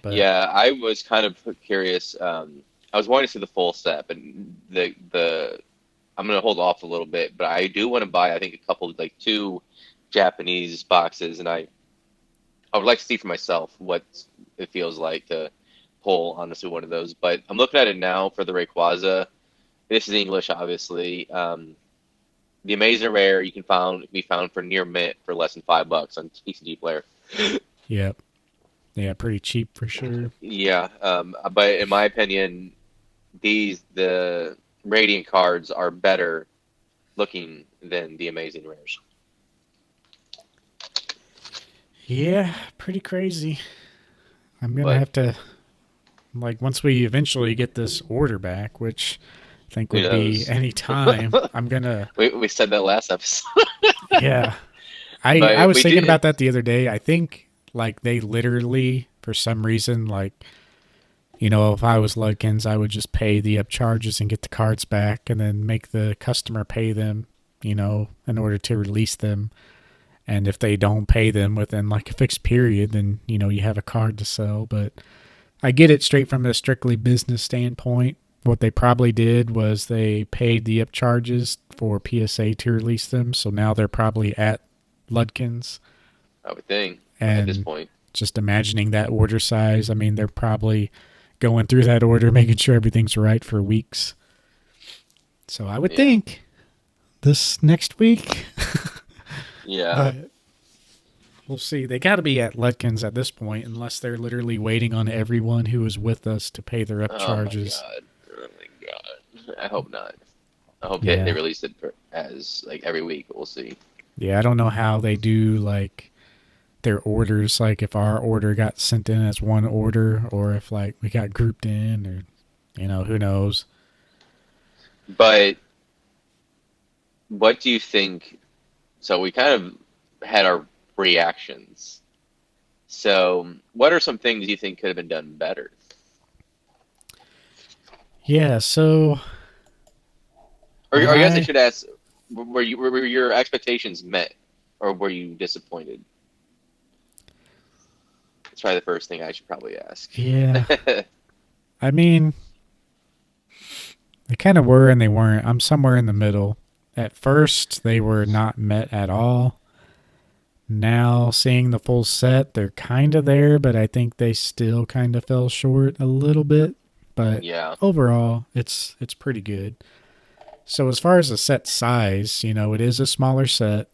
But Yeah, I was kind of curious. I was wanting to see the full set, but the I'm gonna hold off a little bit. But I do want to buy, I think, a couple like two Japanese boxes, and I would like to see for myself what it feels like to pull honestly one of those. But I'm looking at it now for the Rayquaza. This is English, obviously. The Amazing Rare you can be found for near mint for less than $5 on TCG Player. yeah, yeah, pretty cheap for sure. Yeah, but in my opinion, the Radiant cards are better looking than the Amazing Rares. Yeah, pretty crazy. I'm gonna But have to like once we eventually get this order back, which I think who would be knows? any time. I'm gonna We said that last episode. yeah. I But was we thinking did. about that the other day. I think like they literally for some reason like if I was Ludkins, I would just pay the up charges and get the cards back and then make the customer pay them, in order to release them. And if they don't pay them within like a fixed period, then, you have a card to sell. But I get it straight from a strictly business standpoint. What they probably did was they paid the up charges for PSA to release them. So now they're probably at Ludkins. I would think at this And point. just imagining that order size, I mean, they're probably going through that order, making sure everything's right for weeks. So I would Yeah, think this next week, yeah. but we'll see. They got to be at Lutkins at this point, unless they're literally waiting on everyone who is with us to pay their up Oh my charges. god. Oh my god. I hope not. I hope they Yeah. release it as like every week. We'll see. Yeah, I don't know how they do like their orders, like if our order got sent in as one order or if like we got grouped in or who knows. But what do you think? So we kind of had our reactions. So, what are some things you think could have been done better? Yeah, so when Or I guess I I should ask, were your expectations met, or were you disappointed? That's probably the first thing I should probably ask. yeah, I mean, they kind of were and they weren't. I'm somewhere in the middle. At first, they were not met at all. Now, seeing the full set, they're kind of there, but I think they still kind of fell short a little bit. But Yeah. overall, it's pretty good. So as far as the set size, it is a smaller set,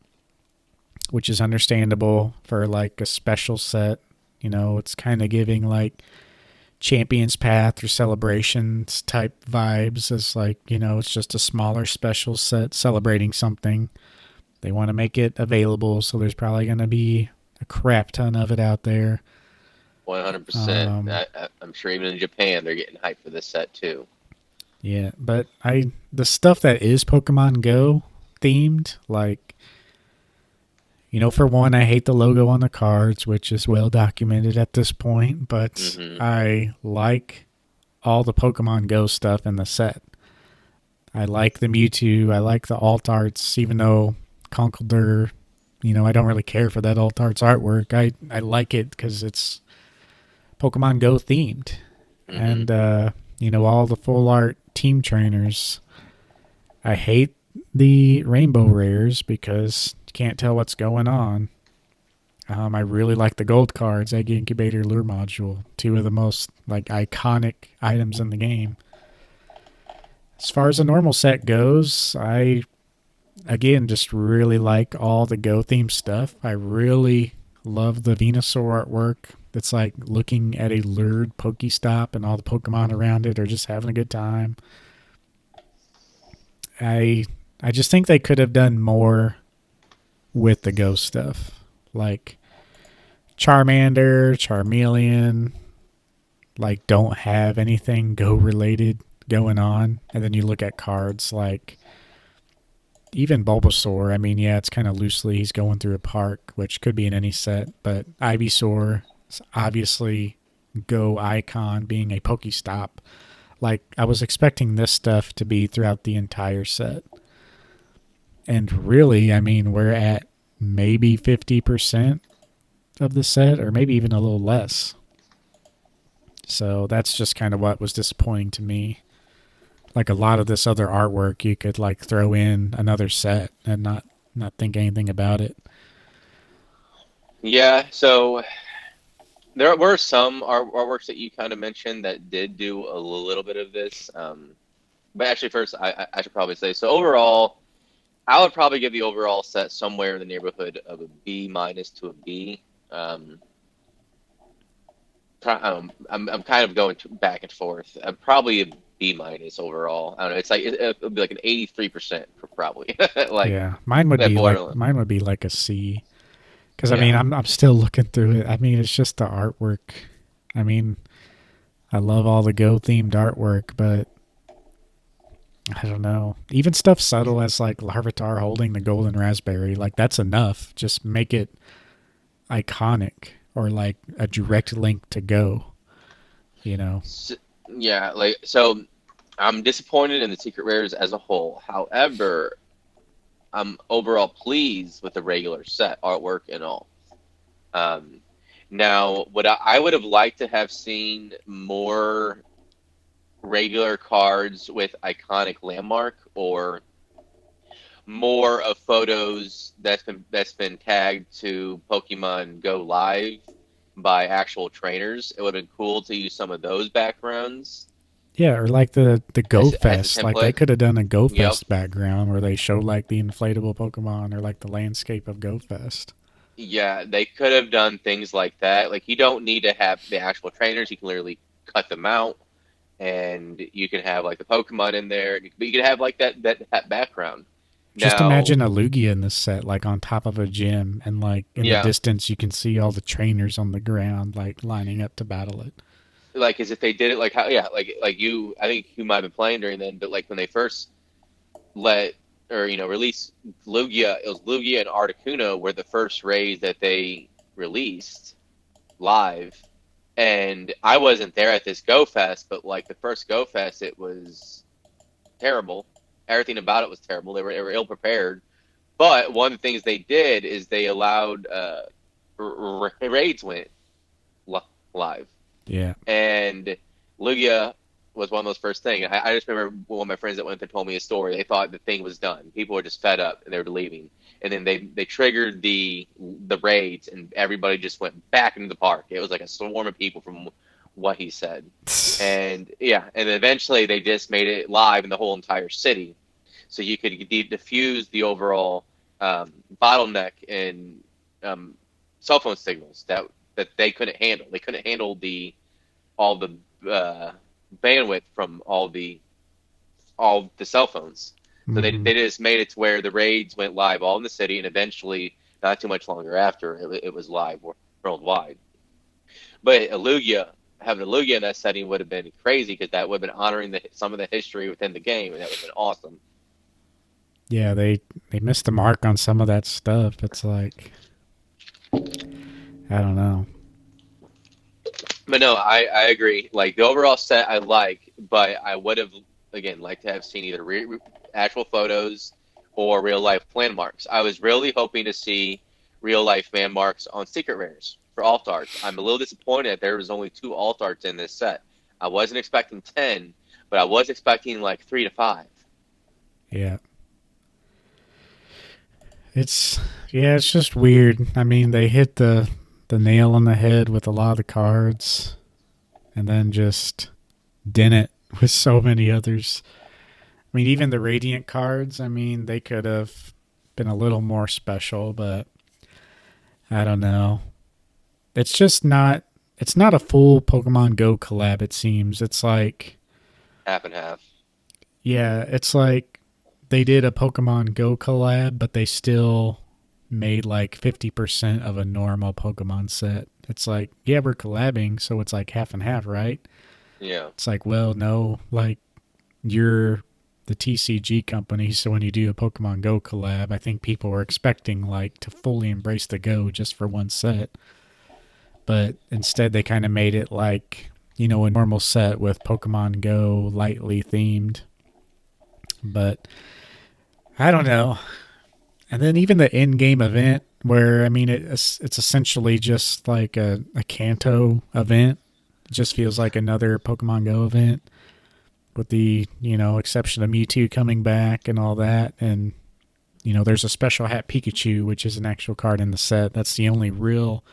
which is understandable for like a special set. It's kind of giving like Champions Path or Celebrations type vibes as like, it's just a smaller special set celebrating something. They want to make it available, so there's probably going to be a crap ton of it out there. 100%. Um, I'm sure even in Japan they're getting hyped for this set too. yeah, but the stuff that is Pokemon Go themed, like, for one, I hate the logo on the cards, which is well documented at this point, but Hmm. I like all the Pokemon Go stuff in the set. I like the Mewtwo, I like the alt arts, even though Conkeldurr, I don't really care for that alt arts artwork. I like it because it's Pokemon Go themed. Hmm. And, all the full art team trainers. I hate the rainbow rares because you can't tell what's going on. I really like the gold cards, Egg Incubator, Lure Module, two of the most like iconic items in the game. As far as the normal set goes, I again just really like all the Go theme stuff. I really love the Venusaur artwork. It's like looking at a lured Pokestop and all the Pokemon around it are just having a good time. I I just think they could have done more with the Go stuff. Like Charmander, Charmeleon, like don't have anything Go related going on. And then you look at cards like even Bulbasaur. I mean, yeah, it's kind of loosely he's going through a park, which could be in any set, but Ivysaur is obviously Go icon being a Pokestop. Like I was expecting this stuff to be throughout the entire set. And really, I mean, we're at maybe 50% of the set or maybe even a little less. So that's just kind of what was disappointing to me. Like a lot of this other artwork, you could like throw in another set and not think anything about it. Yeah. So there were some artworks that you kind of mentioned that did do a little bit of this. But actually, first I should probably say so. Overall, I would probably give the overall set somewhere in the neighborhood of a B minus to a B. Um, I'm kind of going back and forth. Probably a B minus overall. I don't know. It's like it'll be like an 83% probably, like Yeah, mine would that be like borderline. a C. Because I mean, Yeah. I'm still looking through it. I mean, it's just the artwork. I mean, I love all the Go themed artwork, but I don't know. Even stuff subtle as like Larvitar holding the golden raspberry, like that's enough. Just make it iconic or like a direct link to Go. You know. So, yeah, like so I'm disappointed in the secret rares as a whole. However, I'm overall pleased with the regular set artwork and all. Um, Now, what I would have liked to have seen more regular cards with iconic landmark or more of photos that's been tagged to Pokemon Go Live by actual trainers. It would have been cool to use some of those backgrounds Yeah, or like the Go as a Fest. Like they template. could have done a Go Yep. Fest background where they show like the inflatable Pokemon or like the landscape of Go Fest. Yeah, they could have done things like that. Like you don't need to have the actual trainers. You can literally cut them out, and you can have like the Pokemon in there. But you can have like that background. Just Now, imagine a Lugia in this set, like on top of a gym, and like in the yeah, distance you can see all the trainers on the ground, like lining up to battle it. like as if they did it like how yeah like you I think you might have been playing during then, but like when they first let or release Lugia, it was Lugia and Articuno were the first rays that they released. live, and I wasn't there at this Go Fest, but like the first Go Fest, it was terrible. Everything about it was terrible. They were ill prepared. But one of the things they did is they allowed raids went live, Yeah. and Lugia was one of those first things. I just remember one of my friends that went there told me a story. They thought the thing was done. People were just fed up and they were leaving. And then they triggered the raids and everybody just went back into the park. It was like a swarm of people from what he said. And yeah, and eventually they just made it live in the whole entire city, so you could diffuse the overall bottleneck in um, cell phone signals that they couldn't handle. They couldn't handle the all the bandwidth from all the cell phones. So Hmm. they just made it to where the raids went live all in the city, and eventually, not too much longer after, it was live worldwide. But having a Lugia in that setting would have been crazy because that would have been honoring some of the history within the game, and that would have been awesome. Yeah, they missed the mark on some of that stuff. It's like I don't know. But no, I agree. Like the overall set, I like, but I would have again liked to have seen either actual photos or real life landmarks. I was really hoping to see real life landmarks on secret rares for alt arts. I'm a little disappointed that there was only 2 alt arts in this set. I wasn't expecting 10, but I was expecting like 3 to 5. Yeah. It's yeah, it's just weird. I mean, they hit the nail on the head with a lot of the cards and then just didn't with so many others. I mean, even the Radiant cards, I mean, they could have been a little more special, but I don't know. It's just not it's not a full Pokemon Go collab it seems. It's like Half and half. yeah, it's like they did a Pokemon Go collab, but they still made like 50% of a normal Pokemon set. It's like, yeah, we're collabing, so it's like half and half, right? Yeah. It's like, well, no, like you're the TCG company, so when you do a Pokemon Go collab, I think people were expecting like to fully embrace the Go just for one set. But instead they kind of made it like, a normal set with Pokemon Go lightly themed. But I don't know. And then even the in-game event, where I mean, it's essentially just like a Kanto event. It just feels like another Pokemon Go event, with the exception of Mewtwo coming back and all that. And there's a special hat Pikachu, which is an actual card in the set. That's the only real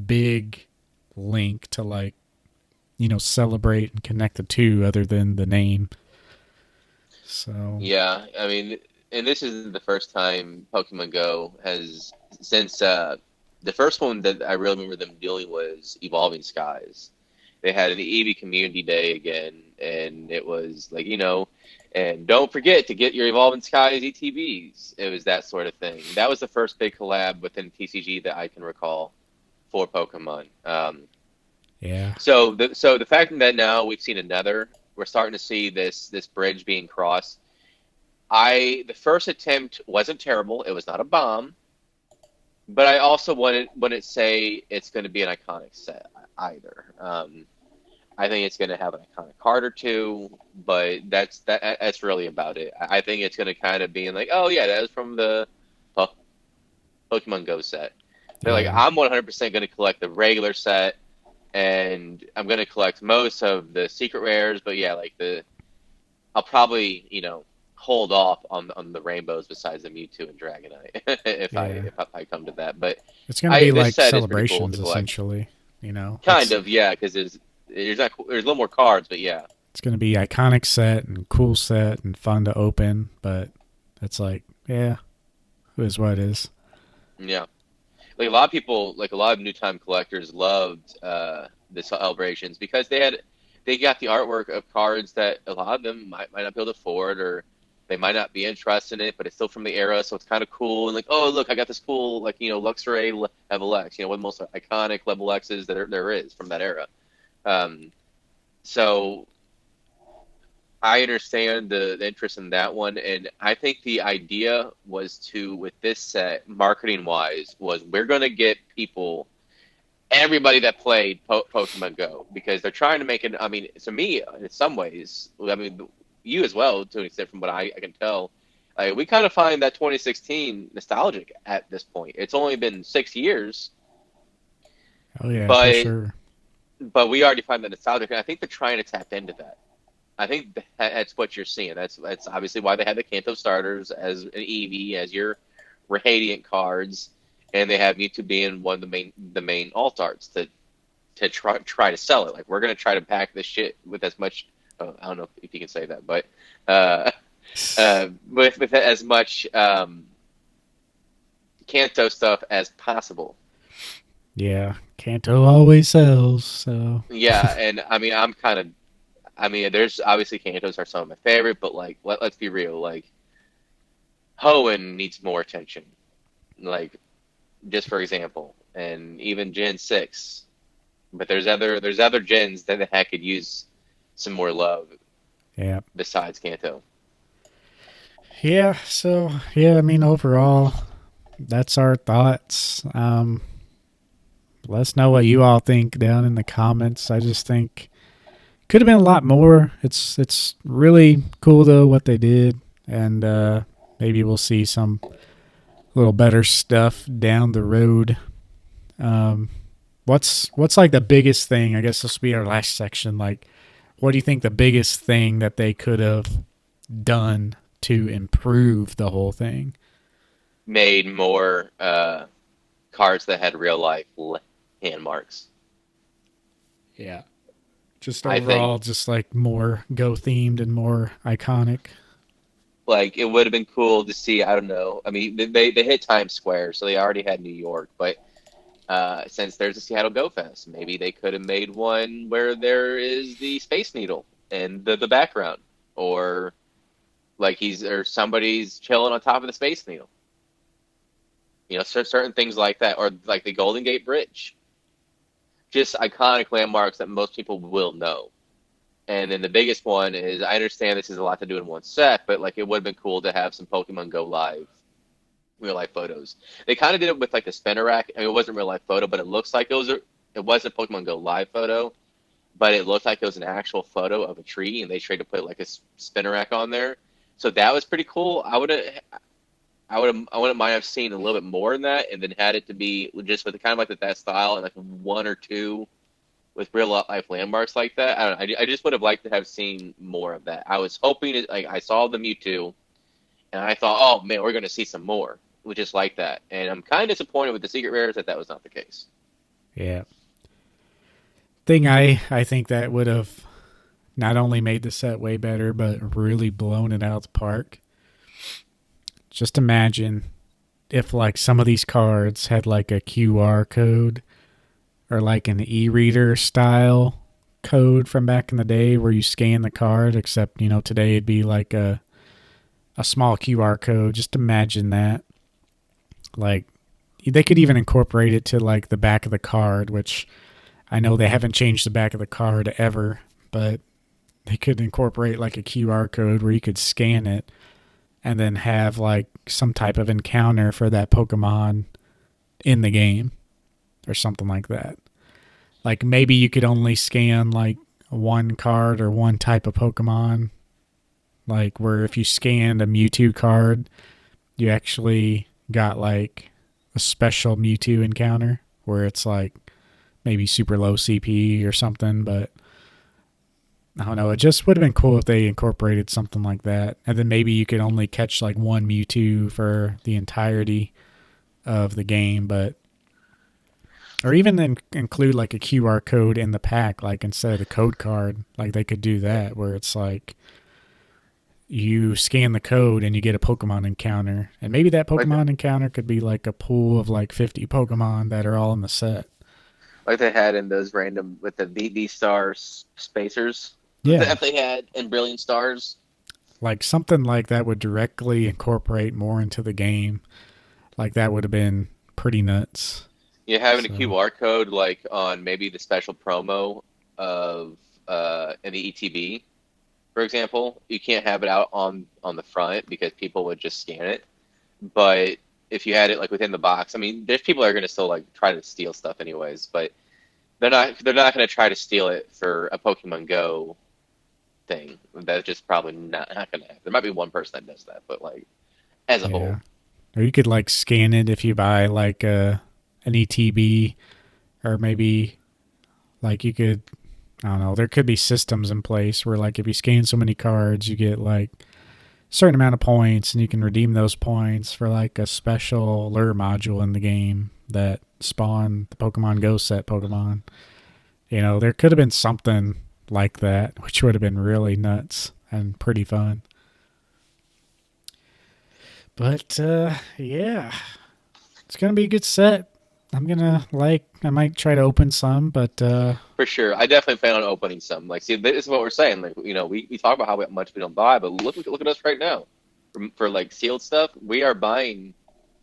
big link to like celebrate and connect the two, other than the name. So Yeah, I mean, and this isn't the first time Pokemon Go has since the first one that I really remember them doing was Evolving Skies. They had an Eevee Community Day again, and it was like, and don't forget to get your Evolving Skies ETBs. It was that sort of thing. That was the first big collab within TCG that I can recall for Pokemon. yeah, So the fact that now we've seen another, we're starting to see this bridge being crossed. The first attempt wasn't terrible. It was not a bomb, but I also wouldn't say it's going to be an iconic set either. I think it's going to have an iconic card or two, but that's really about it. I think it's going to kind of be like, oh yeah, that was from the Pokemon Go set. They're like, yeah, I'm 100% going to collect the regular set, and I'm going to collect most of the secret rares. But yeah, like I'll probably hold off on the rainbows besides the Mewtwo and Dragonite if I yeah. if I come to that. But It's going to be I this like set is pretty cool to celebrations collect. essentially. Kind It's of, yeah, because there's a little more cards, but yeah, it's going to be iconic set and cool set and fun to open, but it's like, yeah, it is what it is. yeah. Like a lot of people, like a lot of new time collectors, loved the celebrations because they got the artwork of cards that a lot of them might not be able to afford, or they might not be interested in it, but it's still from the era, so it's kind of cool. And like, oh look, I got this cool like Luxray Level X, one of the most iconic Level X's that there is from that era. Um, so I understand the interest in that one, and I think the idea was to, with this set, marketing wise, was we're going to get people everybody that played Pokemon Go, because they're trying to make it. I mean, to me, in some ways, I mean, you as well, to an extent, from what I can tell, we kind of find that 2016 nostalgic at this point. It's only been 6 years, Oh yeah, for but sure. we already find that nostalgic, and I think they're trying to tap into that. I think that's what you're seeing. That's obviously why they had the Kanto starters as an Eevee, as your Radiant cards, and they have Mewtwo being one of the main alt arts to try to sell it. Like, we're gonna try to pack this shit with as much. I don't know if you can say that, but uh, with as much Kanto stuff as possible. Yeah, Kanto always sells. So Yeah, and I mean, I mean, there's obviously Kantos are some of my favorite, but like, let's be real. Like, Hoenn needs more attention. Like, just for example, and even Gen 6. But there's other gens that could use some more love yeah, besides Kanto. yeah. So yeah, I mean, overall, that's our thoughts. Let us know what you all think down in the comments. I just think could have been a lot more. It's really cool though what they did, and maybe we'll see some little better stuff down the road. Um, what's like the biggest thing? I guess this will be our last section. Like, what do you think the biggest thing that they could have done to improve the whole thing? Made more cards that had real life hand marks. Yeah. Just I think overall, just like more Go themed and more iconic. like it would have been cool to see. I don't know. I mean, they hit Times Square, so they already had New York, but since there's a Seattle Go Fest, maybe they could have made one where there is the Space Needle in the background, or like somebody's chilling on top of the Space Needle. Certain things like that, or like the Golden Gate Bridge, just iconic landmarks that most people will know. And then the biggest one is, I understand this is a lot to do in one set, but like, it would have been cool to have some Pokemon Go live real life photos. They kind of did it with like the spinner rack. I mean, it wasn't real life photo, but it looks like it was a Pokemon Go live photo, but it looked like it was an actual photo of a tree, and they tried to put like a spinner rack on there. So that was pretty cool. I wouldn't mind have seen a little bit more in that, and then had it to be just with kind of like that style, and like one or two with real life landmarks like that. I don't know. I just would have liked to have seen more of that. I was hoping like, I saw the Mewtwo, and I thought, oh man, we're going to see some more, which is like that. And I'm kind of disappointed with the secret rares that was not the case. Yeah. Thing I think that would have not only made the set way better, but really blown it out of the park. Just imagine if like some of these cards had like a QR code or like an e-reader style code from back in the day where you scan the card, except today it'd be like a small QR code. Just imagine that. Like they could even incorporate it to like the back of the card, which I know they haven't changed the back of the card ever, but they could incorporate like a QR code where you could scan it and then have like some type of encounter for that Pokemon in the game or something like that. Like maybe you could only scan like one card or one type of Pokemon. Like where if you scanned a Mewtwo card, you actually got like a special Mewtwo encounter where it's like maybe super low CP or something, but I don't know. It just would have been cool if they incorporated something like that. And then maybe you could only catch like one Mewtwo for the entirety of the game, but or even then include like a QR code in the pack, like instead of the code card, like they could do that where it's like you scan the code and you get a Pokemon encounter. And maybe that Like Pokemon encounter could be like a pool of like 50 Pokemon that are all in the set. like they had in those random with the BB stars spacers Yeah. that they had in Brilliant Stars. Like something like that would directly incorporate more into the game. Like that would have been pretty nuts. You having a So, QR code like on maybe the special promo of in the ETB, for example. You can't have it out on the front because people would just scan it. But if you had it like within the box. I mean, there's people that are going to still like try to steal stuff anyways, but they're not going to try to steal it for a Pokemon Go thing. That's just probably not going to happen. There might be one person that does that, but like as a whole, Yeah. Or you could like scan it if you buy like an ETB, or maybe like you could, I don't know, there could be systems in place where like if you scan so many cards, you get like a certain amount of points, and you can redeem those points for like a special lure module in the game that spawn the Pokemon Go set Pokemon. You know, there could have been something like that, which would have been really nuts and pretty fun. But yeah, it's gonna be a good set. I'm gonna like. I might try to open some, but for sure, I definitely plan on opening some. Like, see, this is what we're saying. Like, we talk about how much we don't buy, but look at us right now. For like sealed stuff, we are buying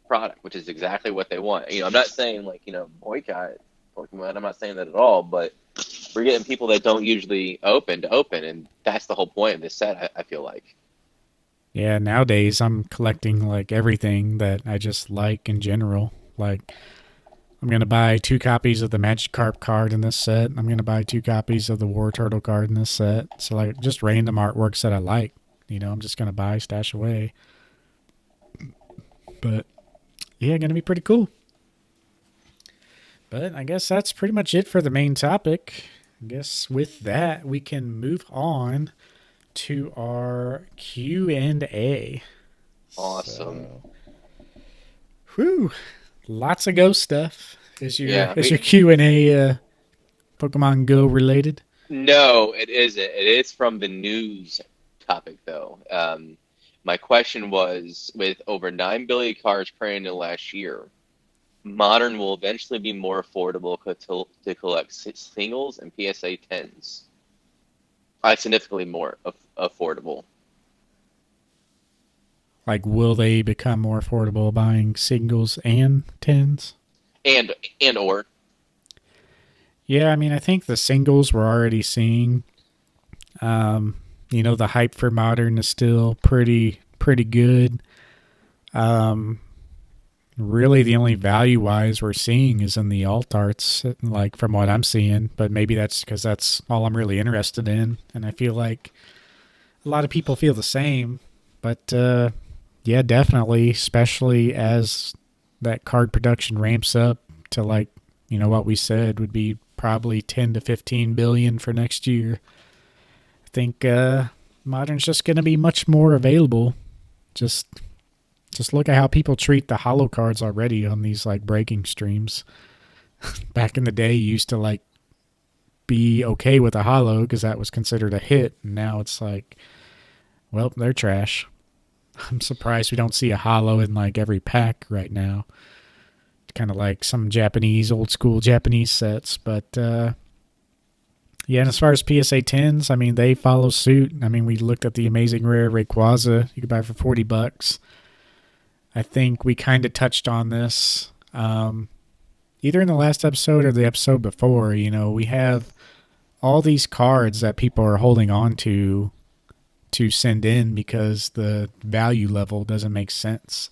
product, which is exactly what they want. I'm not saying like boycott Pokemon. I'm not saying that at all, but we're getting people that don't usually open to open, and that's the whole point of this set. I feel like. yeah, nowadays I'm collecting like everything that I just like in general. Like I'm gonna buy 2 copies of the Magikarp card in this set. I'm gonna buy 2 copies of the War Turtle card in this set. So like just random artworks that I like. I'm just gonna buy, stash away. But yeah, gonna be pretty cool. But I guess that's pretty much it for the main topic. I guess with that we can move on to our Q&A. Awesome. So, whew, lots of Go stuff. Yeah, Is your Q&A Pokemon Go related? no, it isn't. It is from the news topic, though. My question was, with over 9 billion cards printed in the last year, Modern will eventually be more affordable to collect singles and PSA 10s. Significantly more affordable. Like, will they become more affordable buying singles and tens? And or Yeah, I mean, I think the singles we're already seeing. Um, the hype for modern is still pretty good. Um, Really, the only value wise we're seeing is in the alt arts, like from what I'm seeing. But maybe that's because that's all I'm really interested in, and I feel like a lot of people feel the same. But yeah, definitely, especially as that card production ramps up to like what we said would be probably 10 to 15 billion for next year. I think modern's just going to be much more available. Just just look at how people treat the holo cards already on these like breaking streams. Back in the day, you used to like be okay with a holo because that was considered a hit, and now it's like, well, they're trash. I'm surprised we don't see a holo in like every pack right now. Kind of like some Japanese, old school Japanese sets. But yeah, and as far as PSA 10s, I mean, they follow suit. I mean, we looked at the amazing rare Rayquaza you could buy for $40. I think we kind of touched on this either in the last episode or the episode before. We have all these cards that people are holding on to send in because the value level doesn't make sense.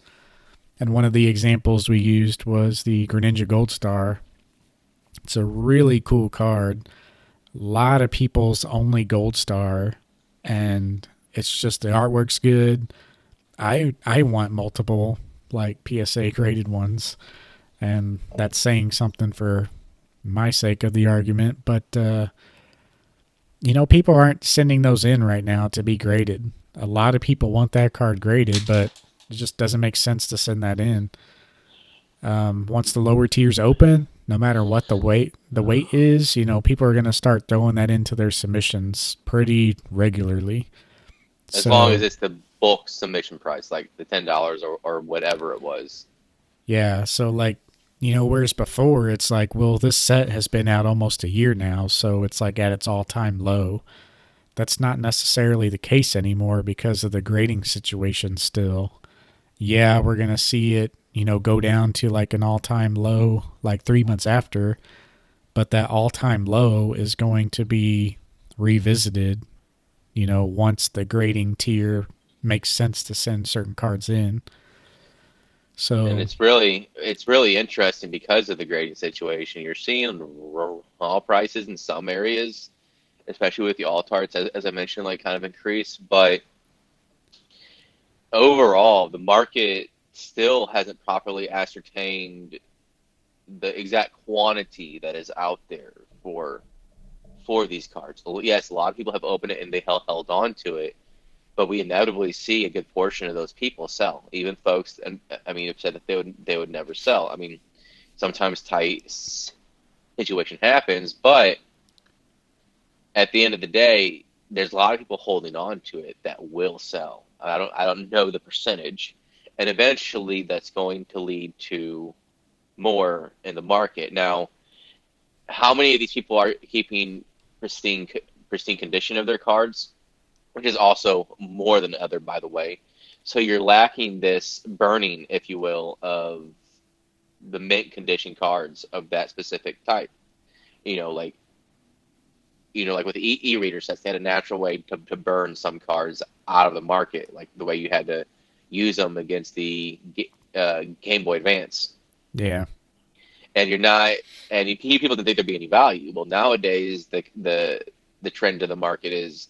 And one of the examples we used was the Greninja Gold Star. It's a really cool card. A lot of people's only Gold Star, and it's just the artwork's good. I want multiple like PSA graded ones, and that's saying something for my sake of the argument. But people aren't sending those in right now to be graded. A lot of people want that card graded, but it just doesn't make sense to send that in. Once the lower tiers open, no matter what the weight is, people are going to start throwing that into their submissions pretty regularly. as long as So it's the bulk submission price, like the $10 or whatever it was. yeah, so like whereas before it's like, well, this set has been out almost a year now, so it's like at its all-time low. That's not necessarily the case anymore because of the grading situation still. Yeah, we're going to see it, go down to like an all-time low like 3 months after, but that all-time low is going to be revisited, once the grading tier makes sense to send certain cards in. And So it's really interesting because of the grading situation. You're seeing all prices in some areas, especially with the alt arts, as I mentioned, like kind of increase. But overall, the market still hasn't properly ascertained the exact quantity that is out there for these cards. Yes, a lot of people have opened it and they held on to it, but we inevitably see a good portion of those people sell. Even folks, and I mean, have said that they would never sell. I mean, sometimes tight situation happens, but at the end of the day, there's a lot of people holding on to it that will sell. I don't know the percentage, and eventually that's going to lead to more in the market. Now, how many of these people are keeping pristine pristine condition of their cards, which is also more than other, by the way. So you're lacking this burning, if you will, of the mint condition cards of that specific type. You know, like like with the e-reader sets, they had a natural way to burn some cards out of the market, like the way you had to use them against the Game Boy Advance. yeah, And you're not, and people didn't think there'd be any value. Well, nowadays the trend of the market is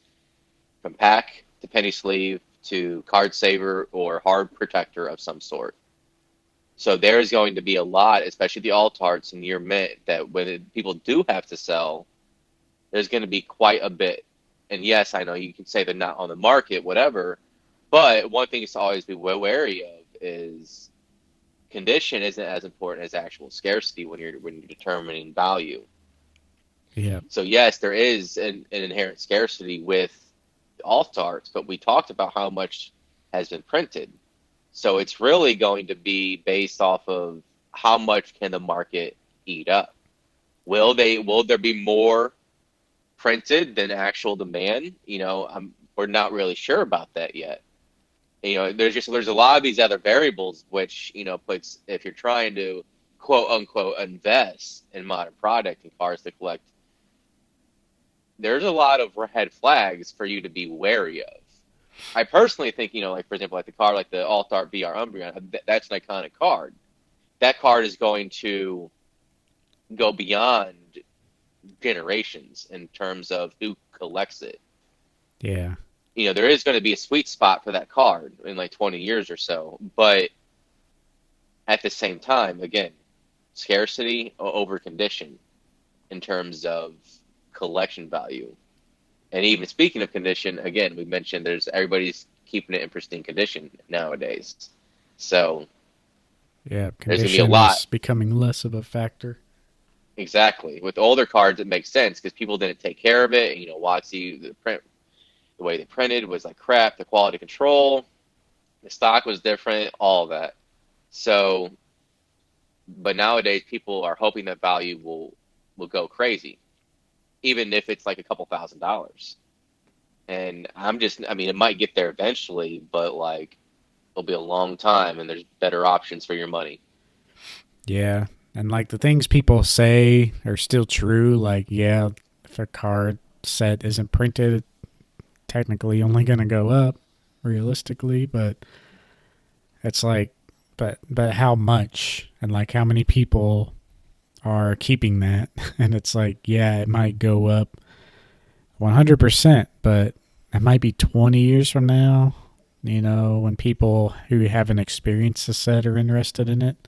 from pack to penny sleeve to card saver or hard protector of some sort. So there's going to be a lot, especially the alt arts and near mint, that when people do have to sell, there's going to be quite a bit. And yes, I know you can say they're not on the market, whatever, but one thing to always be wary of is condition isn't as important as actual scarcity when you're determining value. yeah, So yes, there is an inherent scarcity with alt arts, but we talked about how much has been printed. So it's really going to be based off of how much can the market eat up. Will there be more printed than actual demand? We're not really sure about that yet. There's a lot of these other variables which puts, if you're trying to quote unquote invest in modern product and cars to collect, there's a lot of red flags for you to be wary of. I personally think, like for example, like the card, like the Alt Art VR Umbreon, that's an iconic card. That card is going to go beyond generations in terms of who collects it. yeah, There is going to be a sweet spot for that card in like 20 years or so, but at the same time, again, scarcity over condition in terms of collection value. And even speaking of condition, again, we mentioned everybody's keeping it in pristine condition nowadays. So yeah. there's gonna be a Condition lot. is becoming less of a factor. Exactly. With older cards, it makes sense because people didn't take care of it. WotC, the way they printed was like crap. The quality control, the stock was different, all of that. So, but nowadays people are hoping that value will go crazy, even if it's like a couple $1,000s. And I mean, it might get there eventually, but like it'll be a long time, and there's better options for your money. Yeah, and like the things people say are still true. Like, yeah, if a card set isn't printed, technically only going to go up realistically, but it's like, but how much and like how many people are keeping that? And it's like, yeah, it might go up 100%, but it might be 20 years from now. When people who haven't experienced the set are interested in it.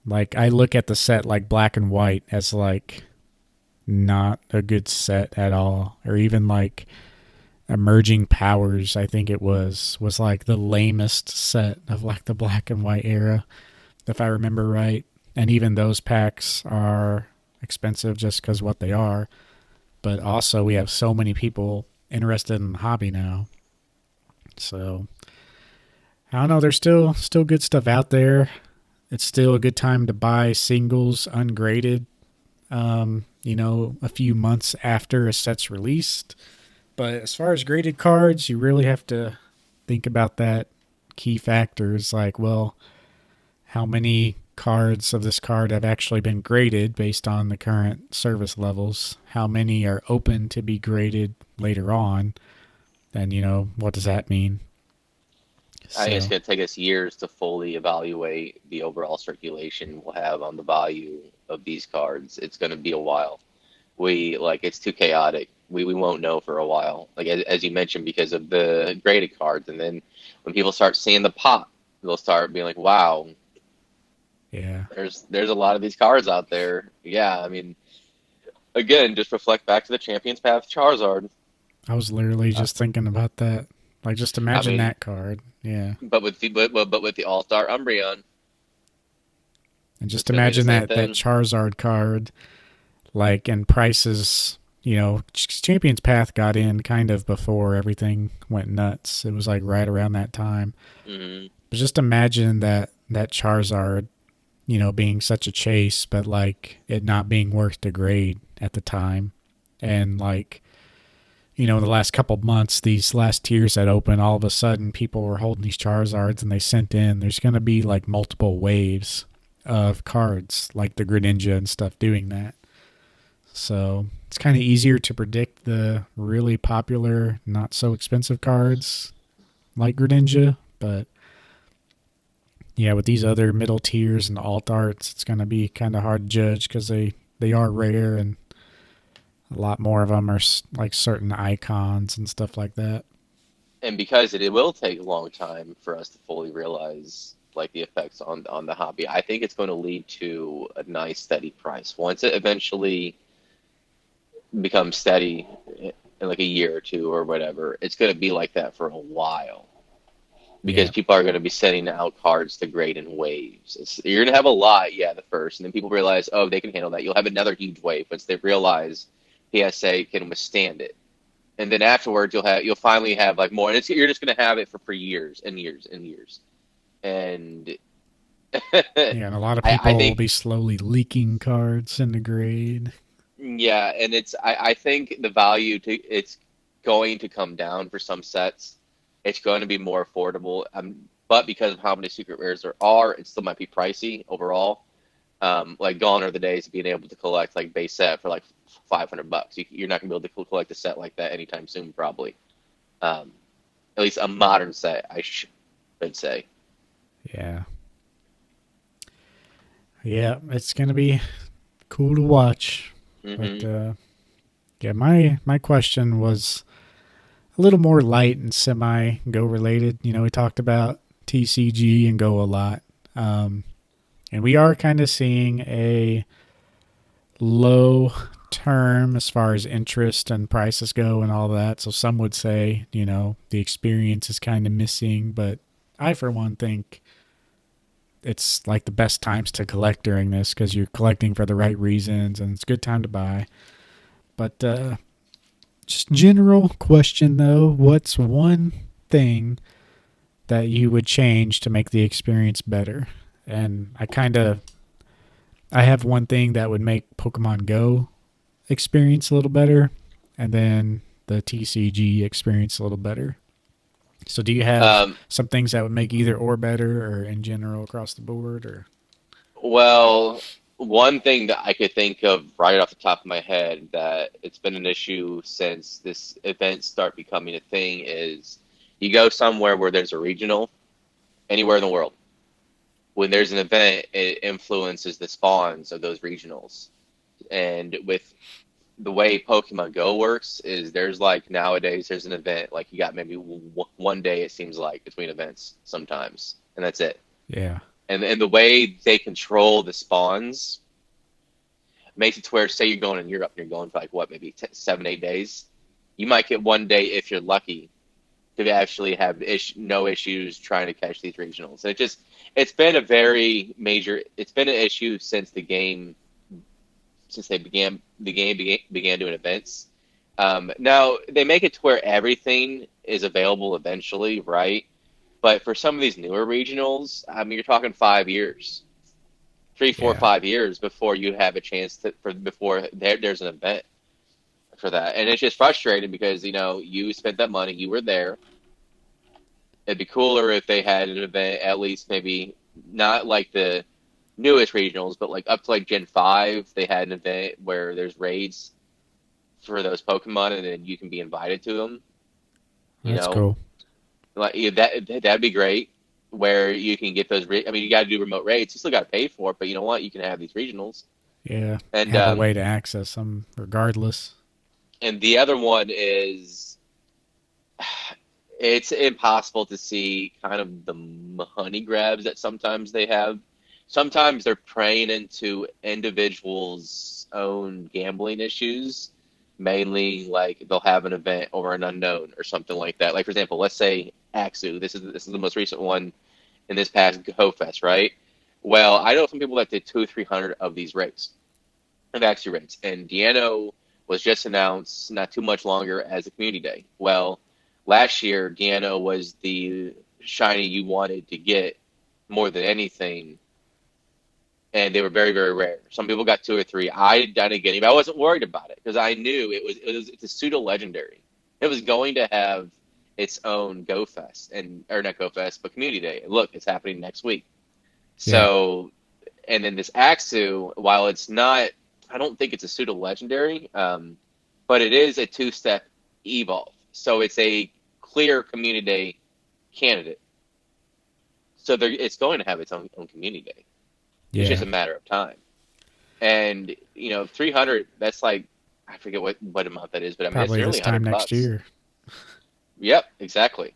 Like, I look at the set like black and white as like not a good set at all, or even like emerging powers, I think it was like the lamest set of like the black and white era, if I remember right. And even those packs are expensive just because what they are. But also we have so many people interested in the hobby now. So I don't know. There's still good stuff out there. It's still a good time to buy singles ungraded. A few months after a set's released. But as far as graded cards, you really have to think about that key factors like, well, how many cards of this card have actually been graded based on the current service levels? How many are open to be graded later on? And, what does that mean? I think it's So going to take us years to fully evaluate the overall circulation we'll have on the value of these cards. It's going to be a while. It's too chaotic. We won't know for a while. Like as you mentioned, because of the graded cards, and then when people start seeing the pop, they'll start being like, "Wow, yeah, there's a lot of these cards out there." Yeah, I mean, again, just reflect back to the Champions Path Charizard. I was literally Uh, just thinking about that. Like, just I imagine mean, that card. Yeah. but with the All Star Umbreon, And just it's going to be the imagine same that thing. Charizard card, like, and prices. Champions Path got in kind of before everything went nuts. It was like right around that time. Hmm. But just imagine that Charizard, being such a chase, but like it not being worth the grade at the time, and like in the last couple of months, these last tiers that open, all of a sudden people were holding these Charizards and they sent in. There's going to be like multiple waves of cards, like the Greninja and stuff, doing that. So it's kind of easier to predict the really popular, not so expensive cards like Greninja. But yeah, with these other middle tiers and alt arts, it's going to be kind of hard to judge because they are rare and a lot more of them are like certain icons and stuff like that. And because it will take a long time for us to fully realize like the effects on the hobby, I think it's going to lead to a nice steady price. Once it eventually becomes steady in like a year or two or whatever, it's going to be like that for a while because Yeah. people are going to be sending out cards to grade in waves. You're going to have a lot, yeah, the first, and then people realize, oh, they can handle that. You'll have another huge wave once they realize PSA can withstand it, and then afterwards you'll finally have like more, and you're just going to have it for years and years and years, and Yeah, and a lot of I people will think be slowly leaking cards in the grade. yeah, and I think the value to it's going to come down for some sets. It's going to be more affordable, but because of how many secret rares there are, it still might be pricey overall. Like gone are the days of being able to collect like base set for like $500. You're not gonna be able to collect a set like that anytime soon, probably. Um, at least a modern set, I should say. Yeah. Yeah, it's going to be cool to watch. But Hmm. yeah, my question was a little more light and semi Go related. We talked about TCG and Go a lot. Um, and we are kind of seeing a low term as far as interest and prices go and all that. So some would say, the experience is kind of missing, but I for one think it's like the best times to collect during this because you're collecting for the right reasons and it's a good time to buy. But just general question though, what's one thing that you would change to make the experience better? And I have one thing that would make Pokemon Go experience a little better, and then the TCG experience a little better. So, do you have Um, some things that would make either or better, or in general across the board, or well, one thing that I could think of right off the top of my head that it's been an issue since this event start becoming a thing is you go somewhere where there's a regional, anywhere in the world. When there's an event, it influences the spawns of those regionals. And with the way Pokemon Go works, is there's like nowadays there's an event like you got maybe one day it seems like between events sometimes, and that's it. yeah, And the way they control the spawns makes it to where say you're going in Europe and you're going for like what maybe 7 8 days, you might get one day if you're lucky to actually have no issues trying to catch these regionals. And it's been a very major. It's been an issue since they began doing events. Now they make it to where everything is available eventually, right? But for some of these newer regionals, I mean, you're talking 5 years, three, four, yeah, 5 years before you have a chance before there's an event for that, and it's just frustrating because you spent that money, you were there. It'd be cooler if they had an event at least maybe not like the newest regionals, but like up to like Gen 5, they had an event where there's raids for those Pokemon and then you can be invited to them, you that's know. cool. Like that'd be great. Where you can get those. I mean, you got to do remote raids. You still got to pay for it, but you know what? You can have these regionals. Yeah, And have a way to access them regardless. the other one is it's impossible to see kind of the money grabs that sometimes they have. Sometimes they're preying into individuals' own gambling issues, mainly like they'll have an event or an unknown or something like that. Like for example, let's say Axu. This is the most recent one in this past Go Fest, right? Well, I know some people that did 200 or 300 of these rates, of Axu rates, and Deano was just announced not too much longer as a community day. Well, last year Deano was the shiny you wanted to get more than anything, and they were very, very rare. Some people got two or three. I didn't get any. I wasn't worried about it because I knew it's a pseudo legendary. It was going to have its own Go Fest and or not Go Fest, but Community Day. And look, it's happening next week. Yeah, So, and then this Axu, while it's not, I don't think it's a pseudo legendary, but it is a two-step evolve. So it's a clear Community Day candidate. So it's going to have its own Community Day. It's just yeah, a matter of time. And 300. That's like I forget what amount that is, but I mean it's probably nearly this a time hundred next bucks. year. Yep, exactly.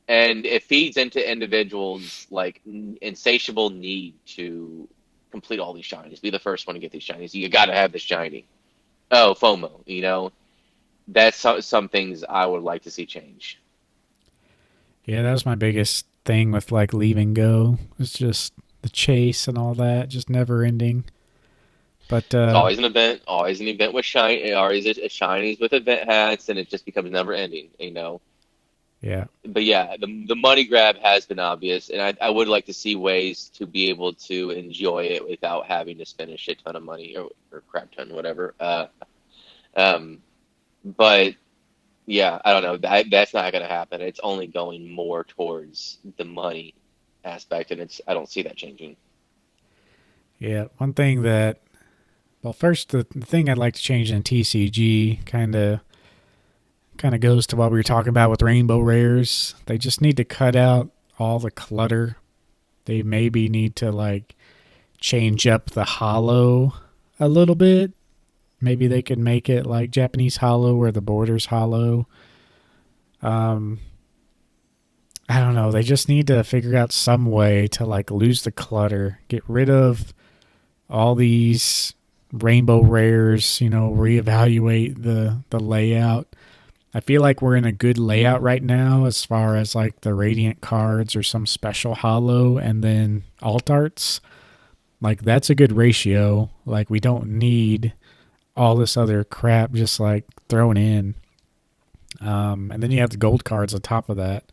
And it feeds into individuals like insatiable need to complete all these shinies, be the first one to get these shinies. You got to have this shiny. Oh, FOMO. That's some things I would like to see change. Yeah, that was my biggest thing with like leaving Go. It's just the chase and all that, just never ending. But It's always an event with shiny, always a shinies with event hats, and it just becomes never ending. yeah, But yeah, the money grab has been obvious, and I would like to see ways to be able to enjoy it without having to spend a shit ton of money or crap ton, whatever. Um, but yeah, I don't know. That's not going to happen. It's only going more towards the money aspect, and I don't see that changing. yeah. One thing that, well, first the thing I'd like to change in TCG kind of goes to what we were talking about with rainbow rares. They just need to cut out all the clutter. They maybe need to like change up the hollow a little bit. Maybe they could make it like Japanese hollow where the border's hollow. Um, I don't know. They just need to figure out some way to like lose the clutter, get rid of all these rainbow rares, reevaluate the layout. I feel like we're in a good layout right now as far as like the radiant cards or some special hollow and then alt arts. Like that's a good ratio. Like we don't need all this other crap just like thrown in. And then you have the gold cards on top of that.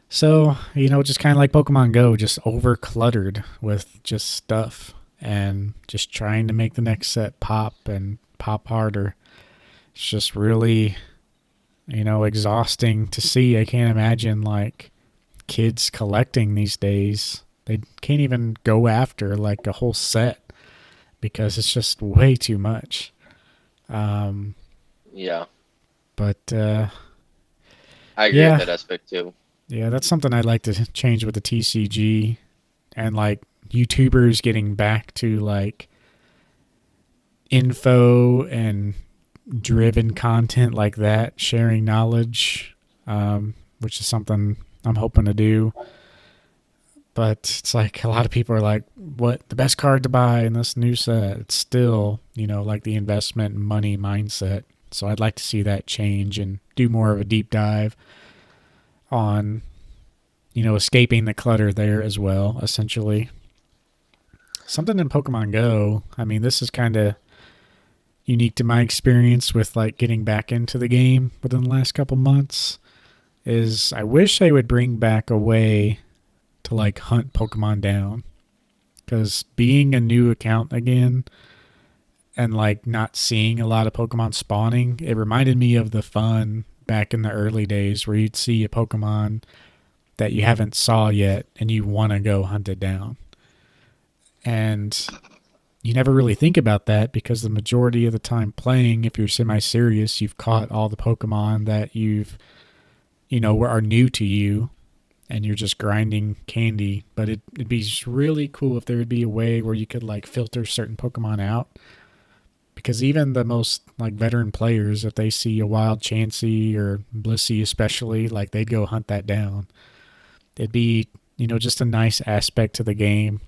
So, just kind of like Pokemon Go, just over cluttered with just stuff and just trying to make the next set pop and pop harder. It's just really, exhausting to see. I can't imagine like kids collecting these days. They can't even go after like a whole set because it's just way too much. Um, Yeah, but I agree with yeah, that aspect too. yeah, that's something I'd like to change with the TCG and like YouTubers getting back to like info and driven content like that, sharing knowledge, which is something I'm hoping to do. But it's like a lot of people are like, what the best card to buy in this new set? It's still, like the investment and money mindset. So I'd like to see that change and do more of a deep dive on, escaping the clutter there as well, essentially. Something in Pokemon Go, I mean, this is kind of unique to my experience with like getting back into the game within the last couple months is I wish they would bring back a way to like hunt Pokemon down because being a new account again and like not seeing a lot of Pokemon spawning, it reminded me of the fun back in the early days where you'd see a Pokemon that you haven't saw yet and you want to go hunt it down. And you never really think about that because the majority of the time playing, if you're semi serious, you've caught all the Pokemon that you've, are new to you and you're just grinding candy. But it'd be just really cool if there would be a way where you could like filter certain Pokemon out. Because even the most like veteran players, if they see a wild Chansey or Blissey especially, like they'd go hunt that down. It'd be, just a nice aspect to the game.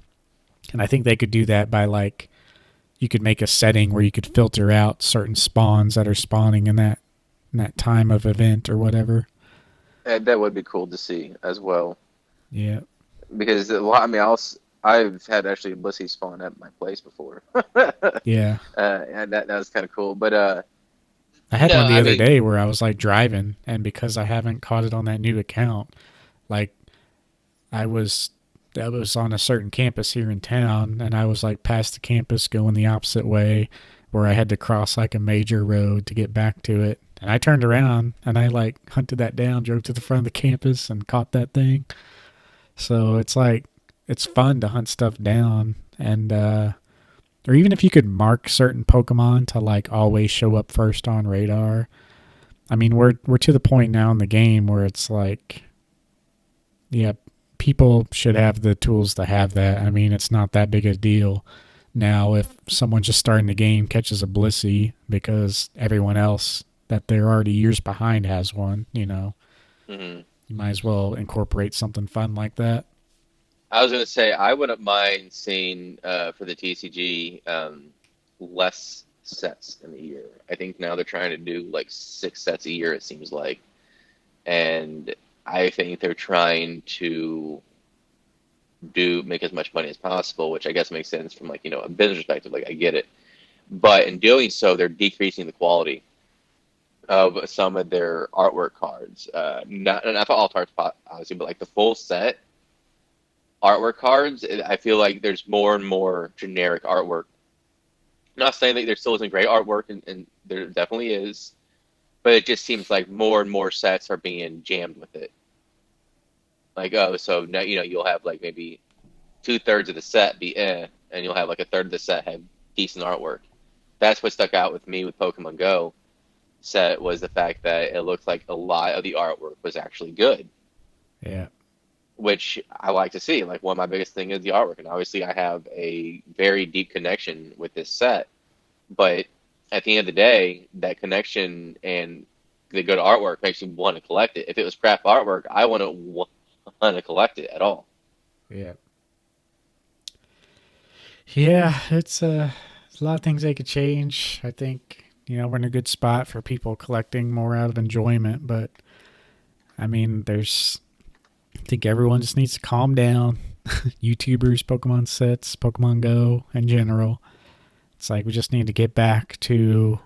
And I think they could do that by like you could make a setting where you could filter out certain spawns that are spawning in that time of event or whatever. And that would be cool to see as well. Yeah. Because I've had actually a Blissey spawn at my place before. Yeah. And that was kind of cool. But I had no, one the I other mean, day where I was like driving, and because I haven't caught it on that new account, like I was I was on a certain campus here in town, and I was like past the campus going the opposite way, where I had to cross like a major road to get back to it. And I turned around and I like hunted that down, drove to the front of the campus and caught that thing. So it's like it's fun to hunt stuff down, and or even if you could mark certain Pokemon to like always show up first on radar. I mean, we're to the point now in the game where it's like, yeah, people should have the tools to have that. I mean, it's not that big a deal now if someone just starting the game catches a Blissey because everyone else that they're already years behind has one. mhm. You might as well incorporate something fun like that. I was gonna say I wouldn't mind seeing for the TCG less sets in a year. I think now they're trying to do like 6 sets a year. It seems like, and I think they're trying to do make as much money as possible, which I guess makes sense from like a business perspective. Like I get it, but in doing so, they're decreasing the quality of some of their artwork cards. Not all cards, obviously, but like the full set artwork cards. I feel like there's more and more generic artwork. I'm not saying that there still isn't great artwork, and there definitely is, but it just seems like more and more sets are being jammed with it. Like, oh, so now you'll have like maybe 2/3 of the set be and you'll have like a third of the set have decent artwork. That's what stuck out with me with Pokemon Go set was the fact that it looked like a lot of the artwork was actually good, Yeah. which I like to see. Like one of my biggest thing is the artwork, and obviously I have a very deep connection with this set. But at the end of the day, that connection and the good artwork makes me want to collect it. If it was crap artwork, I wouldn't want to collect it at all. Yeah. Yeah, it's a lot of things they could change. I think, we're in a good spot for people collecting more out of enjoyment, but I mean, I think everyone just needs to calm down. YouTubers, Pokemon sets, Pokemon Go in general. It's like we just need to get back to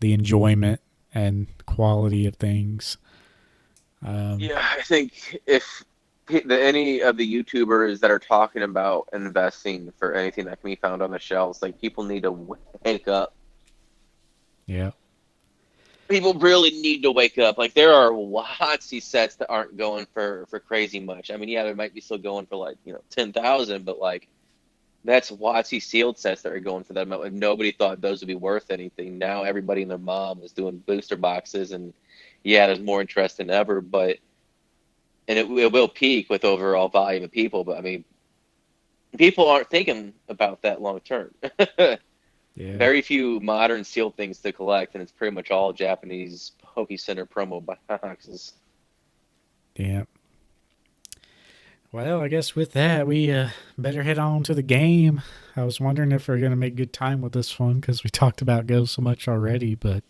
the enjoyment and quality of things. Um, Yeah, I think if any of the YouTubers that are talking about investing for anything that can be found on the shelves, like people need to wake up. yeah, People really need to wake up. Like there are WotC sets that aren't going for crazy much. I mean, yeah, they might be still going for like 10,000, but like that's WotC sealed sets that are going for that amount. And nobody thought those would be worth anything. Now everybody and their mom is doing booster boxes, and yeah, there's more interest than ever. But and it will peak with overall volume of people. But I mean, people aren't thinking about that long term. yeah, Very few modern sealed things to collect, and it's pretty much all Japanese Poke Center promo boxes. yeah. Well, I guess with that, we better head on to the game. I was wondering if we're going to make good time with this one because we talked about Go so much already, but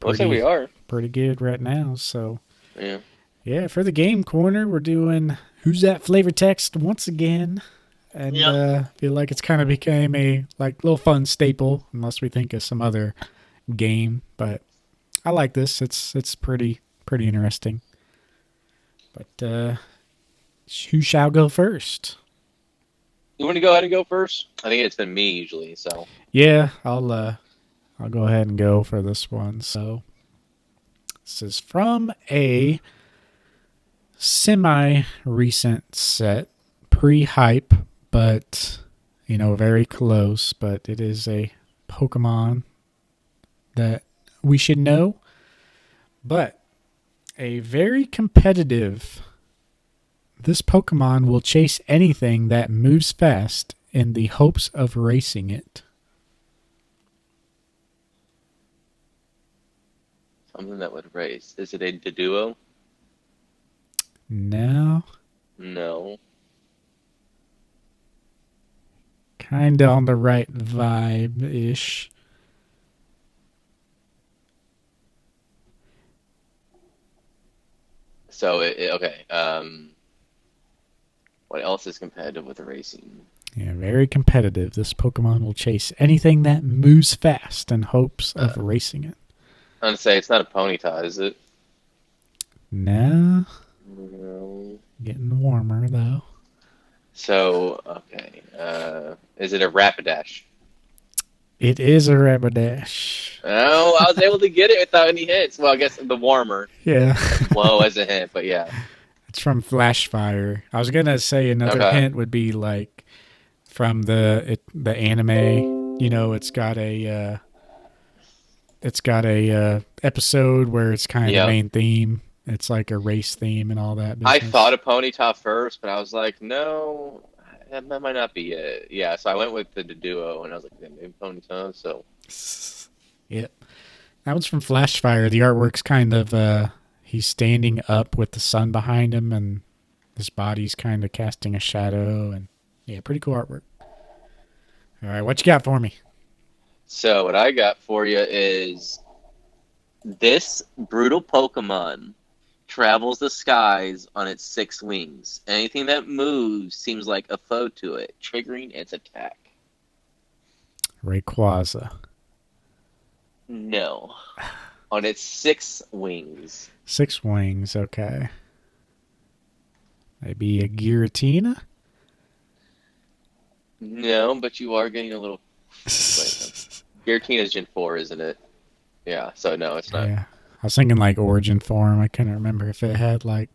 Looks like we pretty are. pretty good right now. So, Yeah. yeah, for the game corner, we're doing Who's That Flavor Text once again. And Yep. feel like it's kind of became a like little fun staple, unless we think of some other game. But I like this. It's pretty interesting. But who shall go first? You want to go ahead and go first? I think it's been me usually. So Yeah, I'll go ahead and go for this one. So this is from a semi recent set, pre hype, but very close. But it is a Pokemon that we should know. But A very competitive. This Pokemon will chase anything that moves fast in the hopes of racing it. Something that would race. Is it a duo? No. No. Kinda on the right vibe-ish. So okay. What else is competitive with the racing? Yeah, very competitive. This Pokemon will chase anything that moves fast in hopes of racing it. I'm gonna say it's not a Ponyta, is it? No. No. Getting warmer, though. So okay. Is it a Rapidash? It is a Rapidash. Oh, I was able to get it without any hits. Well, I guess the warmer. Yeah. Low as a hint, but yeah. It's from Flashfire. I was going to say another Okay. hint would be like from the anime. You know, it's got a episode where it's kind of the Yep. main theme. It's like a race theme and all that I thought business. of Ponyta first, but I was like, no, that might not be it. Yeah, so I went with the duo, and I was like, yeah, maybe Ponyta. So Yep. That one's from Flashfire. The artwork's kind of he's standing up with the sun behind him and his body's kind of casting a shadow and yeah, pretty cool artwork. All right, what you got for me? so what I got for you is this brutal Pokemon travels the skies on its six wings. Anything that moves seems like a foe to it, triggering its attack. Rayquaza. No. On its six wings. 6 wings, okay. Maybe a Giratina? No, but you are getting a little. Wait, Giratina's Gen 4, isn't it? Yeah, so no, it's not. Yeah. I was thinking like origin form. I couldn't remember if it had like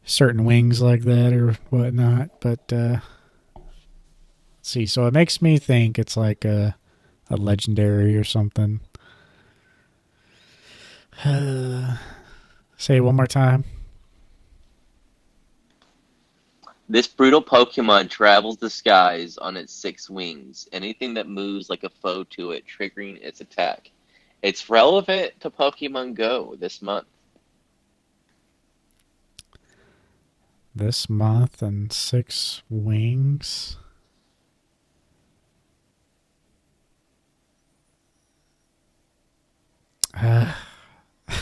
certain wings like that or whatnot. But let's see. So it makes me think it's like a legendary or something. Say it one more time. This brutal Pokemon travels the skies on its six wings. Anything that moves like a foe to it, triggering its attack. It's relevant to Pokemon Go this month. This month and 6 wings. I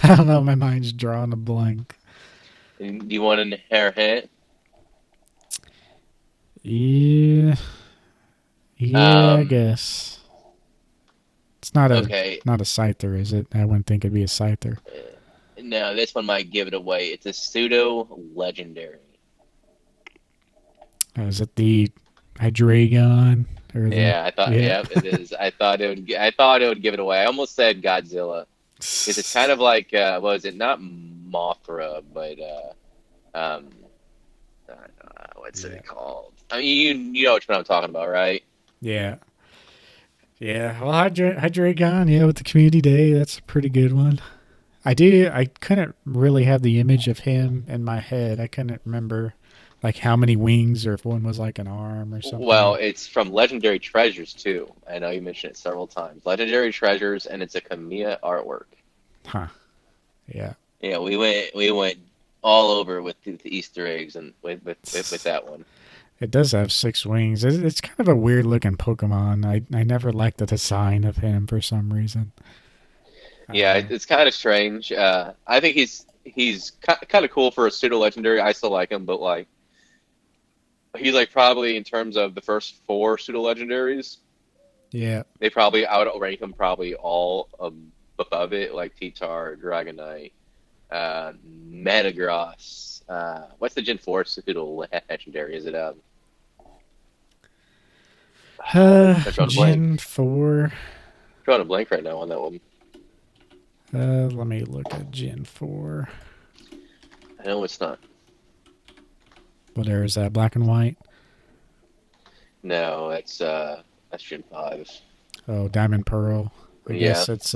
don't know. My mind's drawing a blank. Do you want a hair hint? Yeah, yeah, I Um, guess it's not a okay. Scyther, is it? I wouldn't think it'd be a Scyther. No, this one might give it away. It's a pseudo legendary. Is it the Hydreigon or the? Yeah, I thought. Yeah. Yeah, it is. I thought it would. I thought it would give it away. I almost said Godzilla because it's kind of like. What is it? Not Mothra, but um, what's Yeah. it called? I mean, you know which one I'm talking about, right? Yeah. Yeah. Well, Hydreigon, yeah, with the community day, that's a pretty good one. I do. I couldn't really have the image of him in my head. I couldn't remember like how many wings or if one was like an arm or Well, something. it's from Legendary Treasures too. I know you mentioned it several times. Legendary Treasures, and it's a Kamiya artwork. Huh. Yeah. Yeah, we went all over with the Easter eggs and with that one. It does have 6 wings. It's kind of a weird looking Pokemon. I never liked the design of him for some reason. Yeah, Uh, it's kind of strange. I think he's kind of cool for a pseudo legendary. I still like him, but like he's like probably in terms of the first four pseudo legendaries, yeah. they probably outrank him probably all above it, like T-Tar, Dragonite, Metagross. What's the Gen 4 pseudo legendary? Is it I'm drawing a blank. Gen 4. Drawing a blank right now on that one. Let me look at Gen 4. I know it's not. What there is that? Black and white? No, that's Gen 5. Oh, Diamond Pearl. I Yeah. guess it's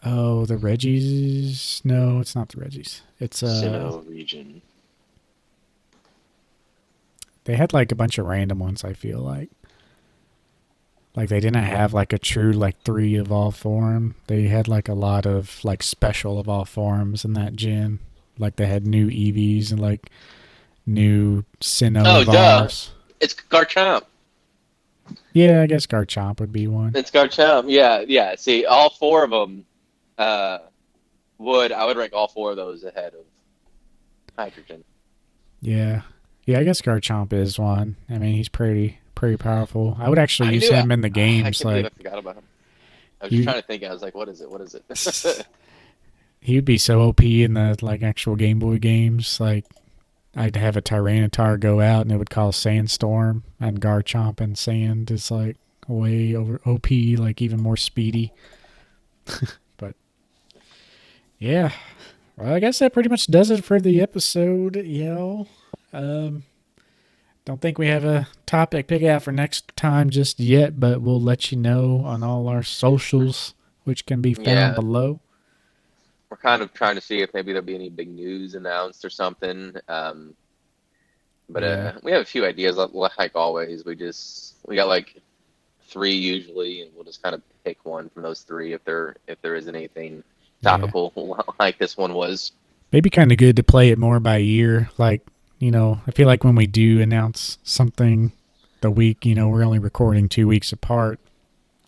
Oh, the Reggies. No, it's not the Reggies. It's Sinnoh region. they had like a bunch of random ones. I feel like they didn't have like a true like 3 evolve form. They had like a lot of like special evolve forms in that gen. Like they had new EVs and like new Sinnoh Oh, duh! evolves. It's Garchomp. Yeah, I guess Garchomp would be one. It's Garchomp. Yeah, yeah. See, all four of them. Uh, I would rank all four of those ahead of Hydrogen. Yeah. Yeah, I guess Garchomp is one. I mean, he's pretty powerful. I would actually I use knew. him in the I games. can't believe Like I forgot about him. I was just you, trying to think. I was like, what is it? What is it? he'd be so OP in the like actual Game Boy games. Like I'd have a Tyranitar go out and it would cause Sandstorm, and Garchomp and Sand is like way over OP, like even more speedy. But yeah, well, I guess that pretty much does it for the episode, yo. Um, don't think we have a topic pick out for next time just yet, but we'll let you know on all our socials, which can be found Yeah, below. we're kind of trying to see if maybe there'll be any big news announced or something. But Yeah, we have a few ideas, like always. We got like three usually, and we'll just kind of pick one from those three if there isn't anything yeah. topical like this one was. Maybe kind of good to play it more by ear. Like, I feel like when we do announce something the week, we're only recording 2 weeks apart.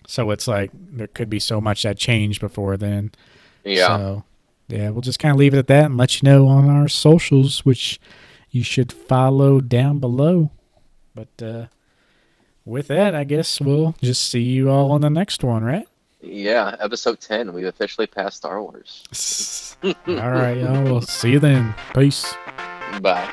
So it's like there could be so much that changed before then. Yeah, So, yeah, we'll just kind of leave it at that and let you know on our socials, which you should follow down below. But with that, I guess we'll just see you all on the next one, right? yeah. Episode 10, we've officially passed Star Wars. All right, y'all. We'll see you then. Peace. Bye.